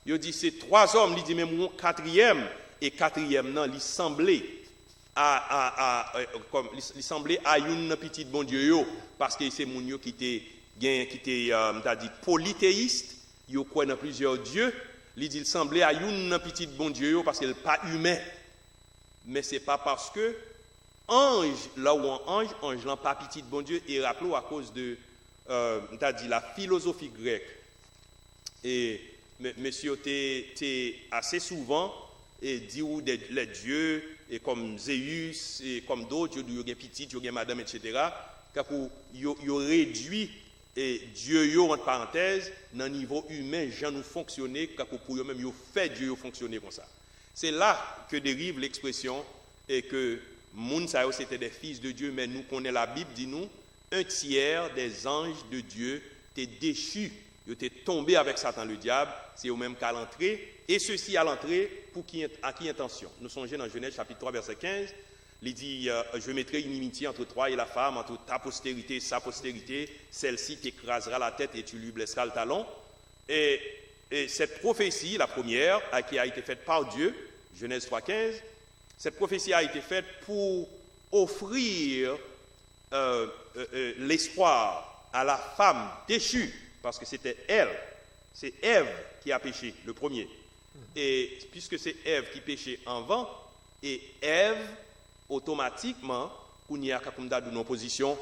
Il dit, c'est 3 hommes. Il dit, mais mon 4e, et 4e, non, il semblait à une petite bon Dieu, yo, parce que c'est mon yo qui était polythéiste, yo croit dans plusieurs dieux. Il dit, il semblait à une petite bon Dieu, yo, parce qu'il n'est pas humain. Mais ce n'est pas parce que ange, là où un ange n'est pas petit bon Dieu, et rappelons à cause de la philosophie grecque. Et monsieur, t'es assez souvent et dit où les dieux, et comme Zéus, et comme d'autres, il y a petit, il y a madame, etc., pour réduit et Dieu, entre parenthèses, dans le niveau humain, gens nous fonctionner, pour eux-mêmes, ils fait Dieu fonctionner comme ça. C'est là que dérive l'expression et que moun sa yo c'était des fils de Dieu, mais nous connaissons la Bible, dit nous, 1/3 des anges de Dieu étaient déchus, ils étaient tombés avec Satan le diable, c'est eux mêmes qu'à l'entrée, et ceci à l'entrée, à qui intention? Nous songeons dans Genèse chapitre 3, verset 15, il dit, je mettrai une inimitié entre toi et la femme, entre ta postérité et sa postérité, celle-ci t'écrasera la tête et tu lui blesseras le talon. Et cette prophétie, la première, qui a été faite par Dieu, Genèse 3,15, cette prophétie a été faite pour offrir l'espoir à la femme déchue, parce que c'était elle, c'est Ève qui a péché, le premier. Et puisque c'est Ève qui péchait avant, et Ève, automatiquement, on y a une position,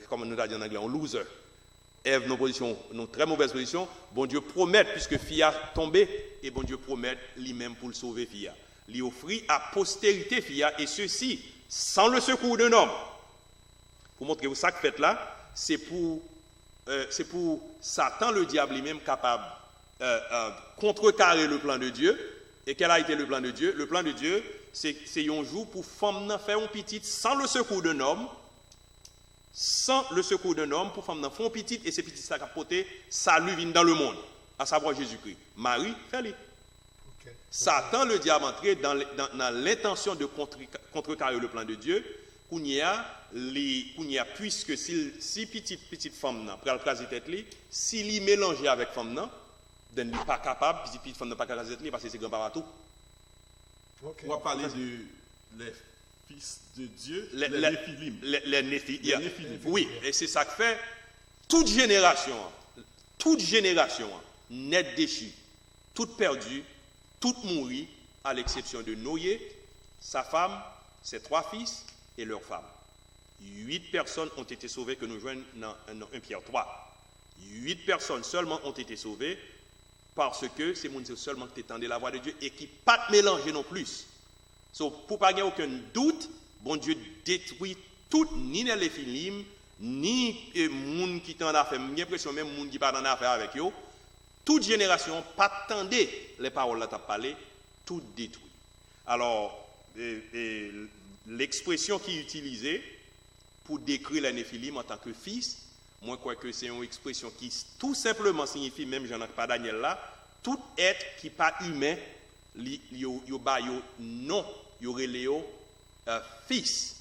comme nous l'a dit en anglais, un loser. Ève, nos positions, nos très mauvaises positions, bon Dieu promet, puisque fille a tombé, et bon Dieu promet lui-même pour le sauver fille. Il offrit à postérité fille, et ceci, sans le secours d'un homme. Pour montrer vous ça que faites là, c'est pour Satan, le diable lui-même, capable contrecarrer le plan de Dieu. Et quel a été le plan de Dieu? Le plan de Dieu, c'est un jour pour femme faire un petit sans le secours d'un homme. Sans le secours d'un homme, pour femme faire un petit, et ces petits ça capoté, salut vient dans le monde, à savoir Jésus-Christ. Marie, fais-le. Okay. Satan, le diable, entré dans l'intention de contrecarrer le plan de Dieu, qu'on y a, puisque si petite femme n'a pas le tête, s'il y mélange avec femme, il n'est pas capable, petite femme n'a pas capable de parce que c'est grand partout. Okay. On va parler les fils de Dieu, les Néphilim. Les Néphilim. Oui, et c'est ça que fait toute génération, net déchue, toute perdue, toute mourie, à l'exception de Noé, sa femme, ses 3 fils et leur femme. 8 personnes ont été sauvées que nous joignons dans 1 Pierre 3. 8 personnes seulement ont été sauvées parce que c'est seulement qui t'étendait la voix de Dieu et qui pas mélanger non plus. Pour pas gagner aucun doute, bon Dieu détruit tout, ni les Néphilim, ni les gens qui t'en a fait, j'ai l'impression même les gens qui pas en affaire avec eux. Toute génération, pas attendez les paroles là t'as parlé, tout détruit. Alors, l'expression qui est utilisée pour décrire les Néphilim en tant que fils, moi, je crois que c'est une expression qui tout simplement signifie, même j'en ai pas Daniel là, tout être qui n'est pas humain, non, il y aurait Léo fils.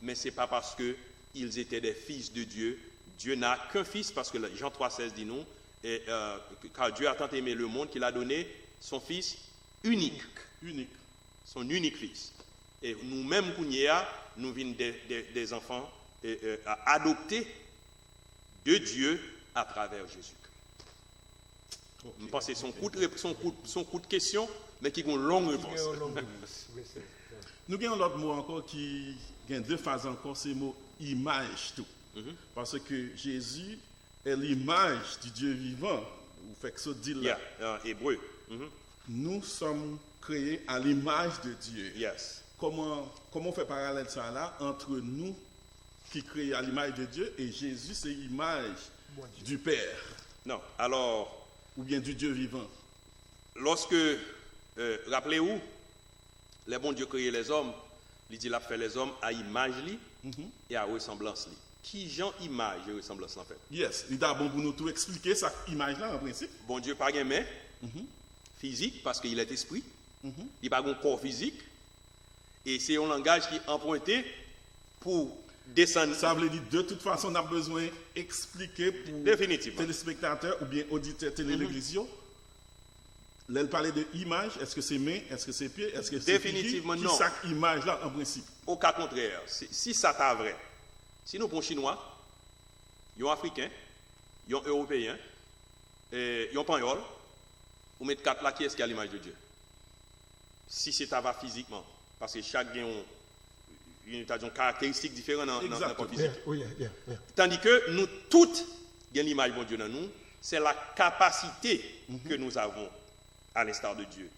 Mais ce n'est pas parce qu'ils étaient des fils de Dieu. Dieu n'a qu'un fils, parce que Jean 3,16 dit nous, car Dieu a tant aimé le monde qu'il a donné son fils unique. Son unique fils. Et nous-mêmes, nous venons des enfants adoptés de Dieu à travers Jésus-Christ. Okay. Je pense que c'est son coup de question, mais qui a une longue réponse. Nous avons l'autre mot encore qui a 2 phases encore, c'est le mot image tout. Parce que Jésus est l'image du Dieu vivant. Vous faites que ça dit là. Hébreu. Nous sommes créés à l'image de Dieu. Yes. Comment on fait parallèle ça là entre nous qui créent à l'image de Dieu et Jésus, c'est l'image du Père. Non, alors... Ou bien du Dieu vivant. Lorsque, rappelez-vous, les bons Dieu créé les hommes, il dit qu'il a fait les hommes à image et à ressemblance. Qui genre image et ressemblance en fait? Yes, il est bon pour nous tout expliquer cette image-là en principe. Bon Dieu pas de main physique parce qu'il est esprit. Il n'a pas de corps physique. Et c'est un langage qui est emprunté pour descendre. Ça veut dire de toute façon, on a besoin d'expliquer pour Définitivement. téléspectateurs ou bien auditeurs télé l'église. Là, elle parlait de image. Est-ce que c'est main? Est-ce que c'est pied? Est-ce que c'est Définitivement qui non. chaque image là en principe? Au cas contraire, si ça t'a vrai, si nous prenons Chinois, ils sont Africains, ils sont Européens, ils sont Panyol, on met 4 là qui est-ce qui a l'image de Dieu. Si c'est à va physiquement, parce que chaque a une caractéristique différente dans le corps physique. Tandis que nous toutes avons l'image de Dieu dans nous, c'est la capacité que nous avons à l'instar de Dieu.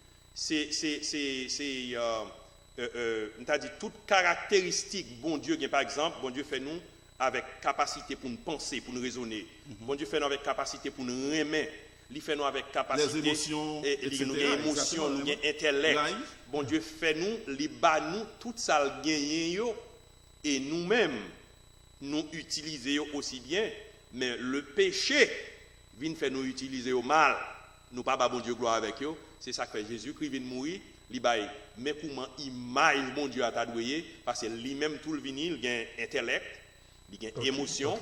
On t'a dit toute caractéristique, bon Dieu, par exemple, bon Dieu fait nous avec capacité pour nous penser, pour nous raisonner. Bon Dieu fait nous avec capacité pour nous aimer. Il fait nous avec capacité, les émotions, etc. Nous avons émotions, nous avons intellect. Bon Dieu fait nous, il bat nous, tout ça le gagne et nous-mêmes, nous utilisons aussi bien, mais le péché vient faire nous utiliser au mal. Nous pas bon Dieu gloire avec eux. C'est ça que fait Jésus-Christ vient mourir, il baille. Mais comment image bon Dieu a t'adoué parce que lui-même tout le vinyle, il a intellect, il a émotion,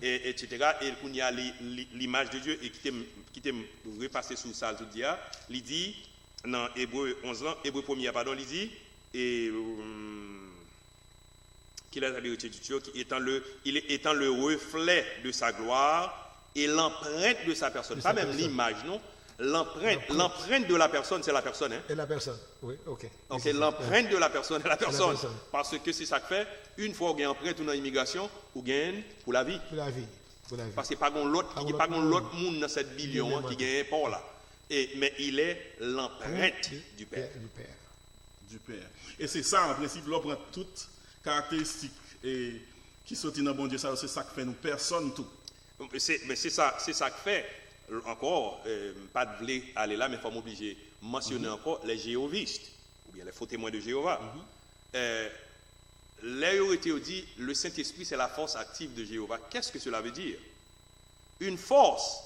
etc. Et il y a l'image de Dieu et qui t'aime repasser sur ça tout dire. Il dit dans Hébreu 11 ans, Hébreu 1er pardon, il dit et qu'il a la vérité du Dieu qui étant le reflet de sa gloire et l'empreinte de sa personne. Pas même l'image non. L'empreinte de la personne, c'est la personne. Hein? Et la personne, oui, ok. Donc c'est l'empreinte de la personne et la personne. Parce que c'est ça que fait, une fois qu'on a une empreinte dans l'immigration, on gagne pour la vie. Pour la vie. Parce qu'il n'y a pas l'autre monde dans cette billion qui gagne pour là. Mais il est l'empreinte du Père. Du Père. Et c'est ça, en principe, l'on prend toutes caractéristiques qui sont dans bon Dieu, c'est ça qui fait nous personne tout. Mais c'est ça que fait. Encore, pas de vouloir aller là, mais il faut m'obliger mentionner encore les jéhovistes, ou bien les faux témoins de Jéhovah. L'ailleurs dit, le Saint-Esprit, c'est la force active de Jéhovah. Qu'est-ce que cela veut dire? Une force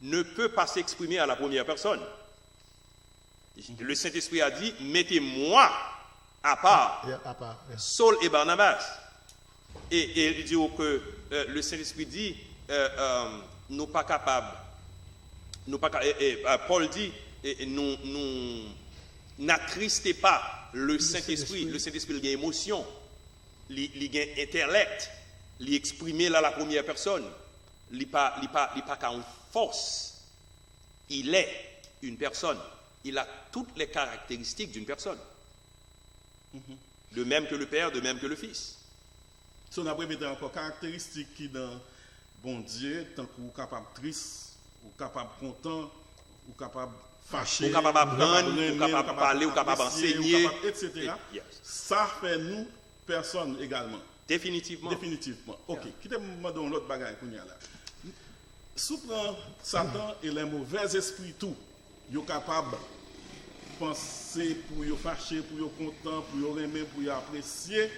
ne peut pas s'exprimer à la première personne. Le Saint-Esprit a dit, mettez-moi à part, Saul et Barnabas. Et il dit que le Saint-Esprit dit, nous pas capables. Paul dit, n'attristez pas le Saint-Esprit. Le Saint-Esprit, il a une émotion, il a un intellect, il exprime là la première personne. Il n'a pas qu'une force. Il est une personne. Il a toutes les caractéristiques d'une personne. De même que le Père, de même que le Fils. Si on a prévu encore caractéristiques qui dans bon Dieu, tant qu'on est capable triste, ou capable content, ou capable fâché, ou capable apprendre, ou capable parler, ou capable enseigner, etc. Ça fait nous personne également. Définitivement. Ok. Qui te demande l'autre bagaille qu'on y a là. Souprend Satan et les mauvais esprits tout, ils sont capables de penser pour y fâcher, pour y content, pour y aimer, pour y apprécier.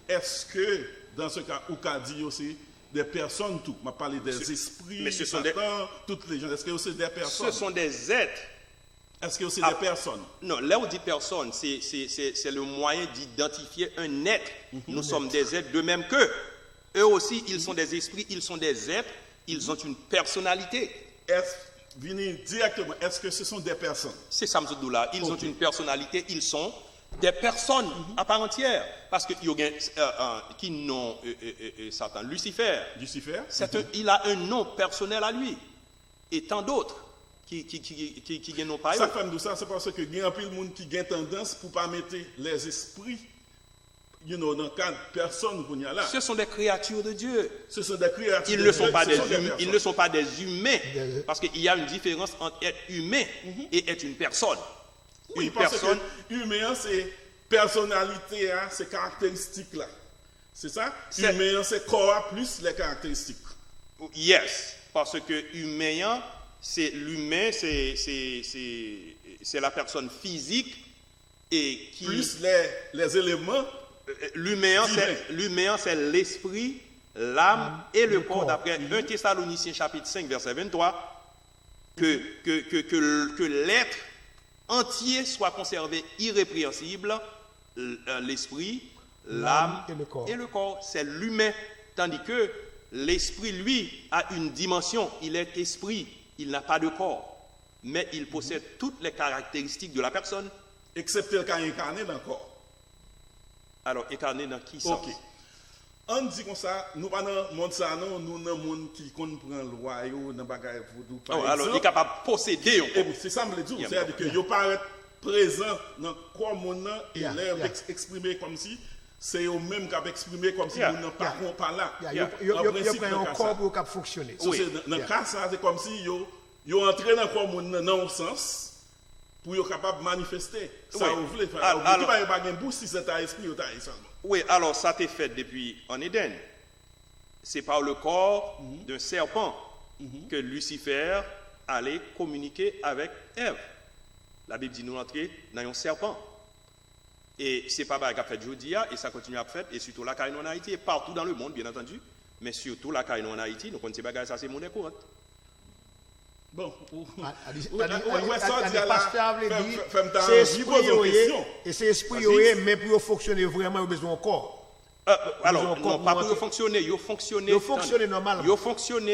Est-ce que dans ce cas, ou qu'a dit aussi des personnes tout, m'a parlé des esprits, mais ce sont toutes les gens. Est-ce que c'est des personnes? Ce sont des êtres. Est-ce que c'est des personnes? Non, là où on dit personne, c'est le moyen d'identifier un être. Nous sommes des êtres de même qu'eux. Eux aussi, ils sont des esprits, ils sont des êtres, ils ont une personnalité. Est-ce que ce sont des personnes? C'est ça, M. là. Ils ont une personnalité, ils sont des personnes à part entière. Parce que qui nom Satan, Lucifer. Il a un nom personnel à lui. Et tant d'autres qui n'ont pas. Ça fait ça, c'est parce que il y a un peu de monde qui a tendance pour pas mettre les esprits dans le cadre de personnes qu'on y a là. Ce sont des créatures de Dieu. Ce sont des créatures. Ils ne sont pas des humains. Parce qu'il y a une différence entre être humain et être une personne. Oui, parce que humain, c'est personnalité, c'est caractéristiques là. C'est ça? Humain, c'est corps plus les caractéristiques. Yes. Parce que humain, c'est la personne physique et qui. Plus les éléments. L'humain, c'est l'esprit, l'âme et le corps. D'après 1 Thessaloniciens chapitre 5, verset 23, que l'être entier soit conservé irrépréhensible, l'esprit, l'âme et le corps. C'est l'humain. Tandis que l'esprit, lui, a une dimension. Il est esprit, il n'a pas de corps. Mais il possède toutes les caractéristiques de la personne. Excepté le cas incarné dans le corps. Alors, incarné dans qui sens? Ok. On dit comme ça, nous pas dans le monde ça, non, nous dans le monde qui prend le roi, dans le bagage voodoo. Alors, il est capable de posséder. C'est ça, je me dis, c'est-à-dire que il paraît présent dans le corps monde et l'air exprimer comme si c'est eux même qui a exprimé comme si nous n'avons pas là. Il prend un corps pour fonctionner. Dans le cas, ça, c'est comme si ils entré dans le corps monde dans un sens. Pour être capable de manifester. Ça, vous voulez faire. Alors, vous ne pas de bouche si c'est un esprit ou un seulement. Oui, alors ça t'est fait depuis en Éden. C'est par le corps d'un serpent que Lucifer allait communiquer avec Ève. La Bible dit nous entrer dans un serpent. Et c'est pas ce qu'a fait Jodia, et ça continue à faire, et surtout la Caïno en Haïti, et partout dans le monde, bien entendu. Mais surtout la Caïno en Haïti, nous connaissons pas ça, c'est monnaie courante. Bon, c'est esprit, et c'est esprit, mais pour fonctionner vraiment, il a besoin de corps. Alors, non, pas pour fonctionner, il fonctionne normalement. Il fonctionne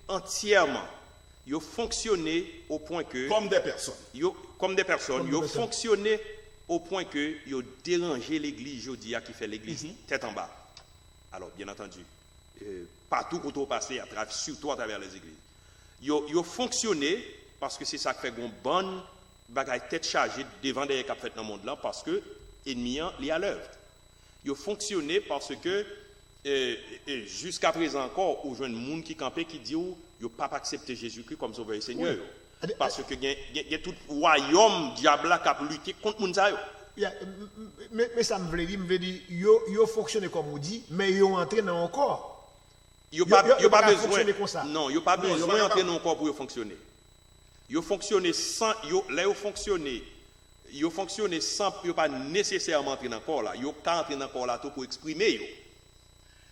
entièrement. Il fonctionne au point que. Comme des personnes. Il fonctionne au point que il a dérangé l'église Jodia qui fait l'église tête en bas. Alors, bien entendu, partout où on passe, surtout à travers les églises. Il a fonctionné parce que c'est ça qui fait une bonne bagaille tête chargée devant des qui fait dans le monde là parce que l'ennemi est à l'œuvre. Il a fonctionné parce que jusqu'à présent encore, il y a des gens qui campent qui disent qu'il n'a pas accepté Jésus-Christ comme sauveur et Seigneur. Oui. Parce que il y a tout le royaume diable qui a lutté contre les gens. Mais ça me veut dire, il a fonctionné comme on dit, mais il est entré dans un corps. Il n'y a pas besoin. Non, il n'y a pas besoin d'entrer dans le corps pour fonctionner. Il fonctionne sans. Là, il fonctionne sans. Il n'y a pas nécessairement entrer dans le corps là. Il n'y a qu'à entrer dans le corps là pour exprimer.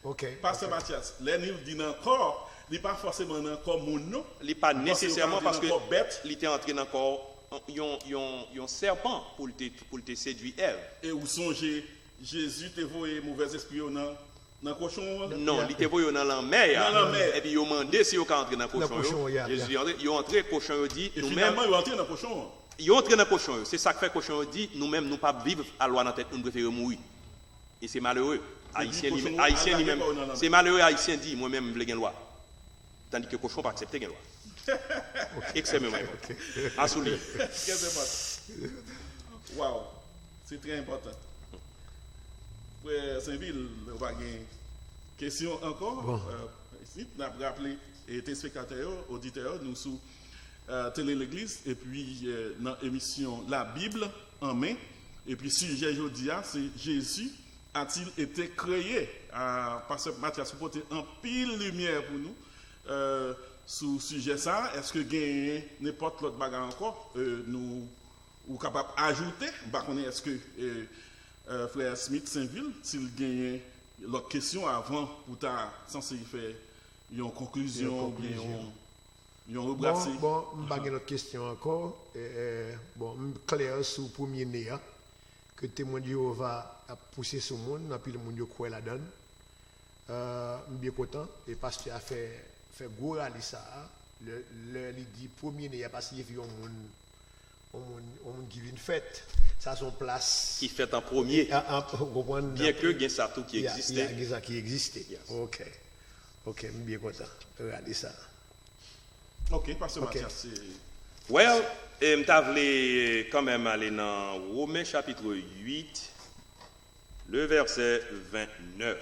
Ok. Pasteur Mathias, les livres disent dans le corps, il n'est pas forcément dans le corps mon. Il n'est pas nécessairement parce que il était entré dans le corps. Il y a un serpent pour te séduire Ève. Et où sont Jésus te voyé mauvais esprit dans le cochon? Non, il était voyé dans la mer. Et puis il a demandé si il est entré dans le cochon. Jésus est entré, le cochon a dit nous-mêmes. Finalement, il est entré dans le cochon. Il est entré dans le cochon. C'est ça que fait le cochon a dit nous-mêmes, nous ne pouvons pas vivre à loi dans la tête, nous préférons mourir. Et c'est malheureux. Haïtien lui-même. C'est malheureux, Haïtien dit moi-même, je veux une loi. Tandis que le cochon n'a pas accepté une loi. Extrêmement important. À souligner. Waouh, c'est très important. Frère Saint-Ville, on va gagner une question encore. Bon. Ici, on a rappelé les téléspectateurs, auditeurs, nous sous Télé l'Église, et puis dans l'émission La Bible en main. Et puis, sujet aujourd'hui, c'est Jésus a-t-il été créé? Parce que Mathias a porté en pile lumière pour nous. Sous sujet ça, est-ce que gagne n'importe l'autre bagarre encore nous ou capable d'ajouter? Est-ce que frère Smith Saint-Ville, s'il gagne l'autre question avant pour ta censé faire une conclusion, une rebrasser? Bon, je vais l'autre question encore. Bon, clair sur le premier né que témoin de Jéhovah a poussé sur le monde, et puis le monde croit la donne. Je suis bien content et parce qu'il a fait gros rallye ça, il dit premier né, parce qu'il y a un monde qui vient de fête, ça son place. Qui fait en premier, bien que il y ait ça tout qui existait. Il y a qui existait. Ok, je suis bien content de rallye ça. Ok, parce que Mathias, well, je voulais quand même aller dans Romains chapitre 8, le verset 29.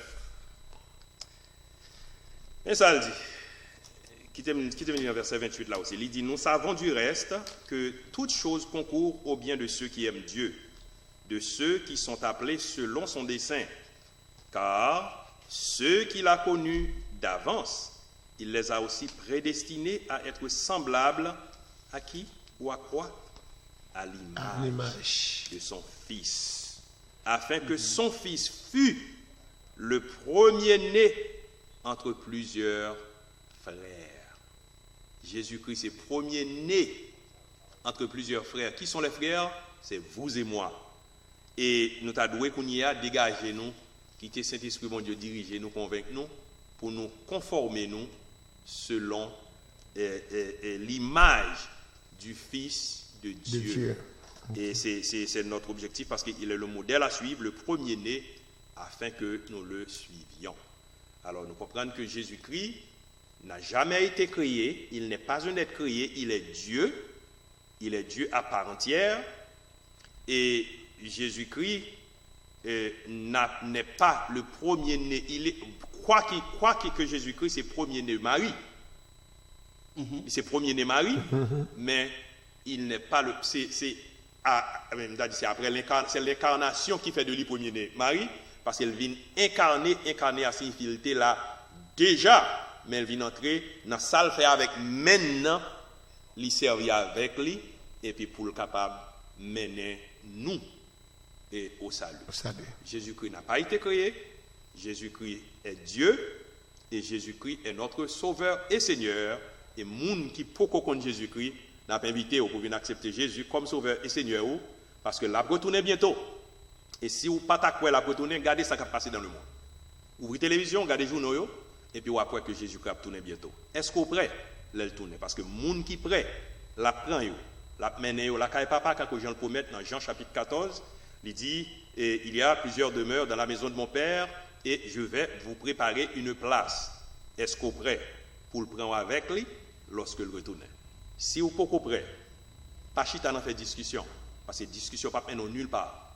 Et ça le dit. Qui termine au verset 28 là aussi. Il dit, nous savons du reste que toute chose concourt au bien de ceux qui aiment Dieu, de ceux qui sont appelés selon son dessein. Car ceux qu'il a connus d'avance, il les a aussi prédestinés à être semblables à qui ou à quoi? À l'image de son Fils, afin que son Fils fût le premier-né entre plusieurs frères. Jésus-Christ est premier-né entre plusieurs frères. Qui sont les frères? C'est vous et moi. Et nous t'avons doué qu'on y a dégagé nous quitter Saint-Esprit, mon Dieu, diriger nous, convaincre nous, pour nous conformer nous selon l'image du Fils de Dieu. Et c'est notre objectif parce qu'il est le modèle à suivre, le premier-né, afin que nous le suivions. Alors nous comprenons que Jésus-Christ n'a jamais été créé, il n'est pas un être créé, il est Dieu à part entière, et Jésus-Christ n'est pas le premier-né, il est, quoi que Jésus-Christ c'est premier-né Marie, c'est premier-né Marie, mais il n'est pas le, c'est après l'incarnation qui fait de lui premier-né Marie, parce qu'elle vient incarner à signifier là déjà, mais elle vient entrer dans la salle fait avec maintenant, lui servir avec lui, et puis pour le capable mener nous et au salut. Jésus-Christ n'a pas été créé, Jésus-Christ est Dieu, et Jésus-Christ est notre Sauveur et Seigneur, et moun qui peut connaître Jésus-Christ n'a pas invité pour venir accepter Jésus comme Sauveur et Seigneur, parce que la retourne bientôt. Et si vous pas t'accroire la retourner, regardez ça qui va passer dans le monde. Ouvrez la télévision, regardez les journaux, et puis après que Jésus-Christ va tourner bientôt. Est-ce qu'on prêt? Là, le tourner. Parce que moun qui prêt, la prend, la mène, la caille papa, quand Jean le promet dans Jean chapitre 14, il dit, il y a plusieurs demeures dans la maison de mon Père, et je vais vous préparer une place. Est-ce qu'on prêt pour le prendre avec lui lorsque le retourne? Si vous n'êtes pas prêt, pas chita n'en fait discussion, parce que discussion pas mène nulle part.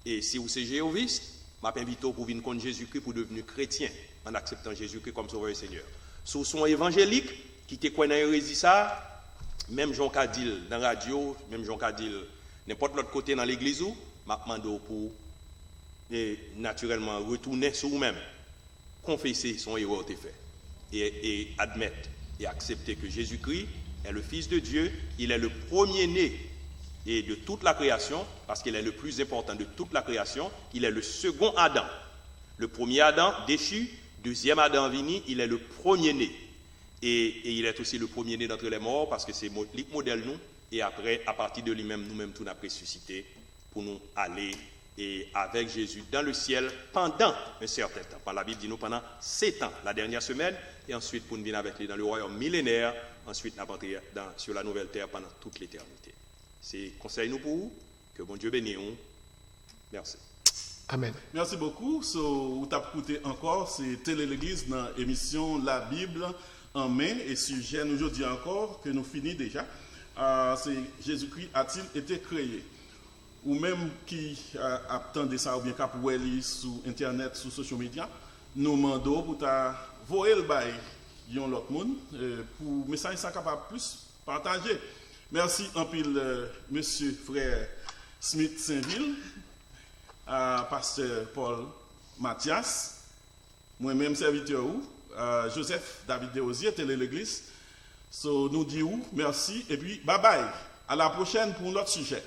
Et si vous êtes jéhoviste, je m'invite pour venir contre Jésus-Christ pour devenir chrétien en acceptant Jésus-Christ comme Sauveur et Seigneur. Si vous êtes évangélique, qui te croit dans l'hérésie ça, même Jean Cadil dans la radio, même Jean Cadil n'importe l'autre côté dans l'église, je demande pour naturellement retourner sur vous-même, confesser son erreur te fait et admettre et accepter que Jésus-Christ est le Fils de Dieu, il est le premier-né et de toute la création, parce qu'il est le plus important de toute la création, il est le second Adam. Le premier Adam déchu, deuxième Adam vini, il est le premier-né. Et il est aussi le premier-né d'entre les morts, parce que c'est le modèle nous, et après, à partir de lui-même, nous-mêmes, tout n'a ressuscité pour nous aller et avec Jésus dans le ciel pendant un certain temps. La Bible dit nous pendant 7 ans, la dernière semaine, et ensuite pour nous venir avec lui dans le royaume millénaire, ensuite nous rentrer sur la nouvelle terre pendant toute l'éternité. C'est conseil nous pour vous, que bon Dieu bénisse. Merci. Amen. Merci beaucoup. Vous avez écouté encore, c'est Télé l'Église dans l'émission La Bible en main, et sujet nous aujourd'hui encore, que nous finissons déjà, c'est Jésus-Christ a-t-il été créé? Ou même qui attendent ça ou bien qui a sur internet, sur social media, nous demandons pour voyer le bail yon l'autre monde pour message ça capable plus partager. Merci en pile monsieur frère Smith Saint-Ville, pasteur Paul Mathias, moi-même serviteur Joseph David Deosier, Télé l'Église. Nous disons merci et puis bye bye. À la prochaine pour notre sujet.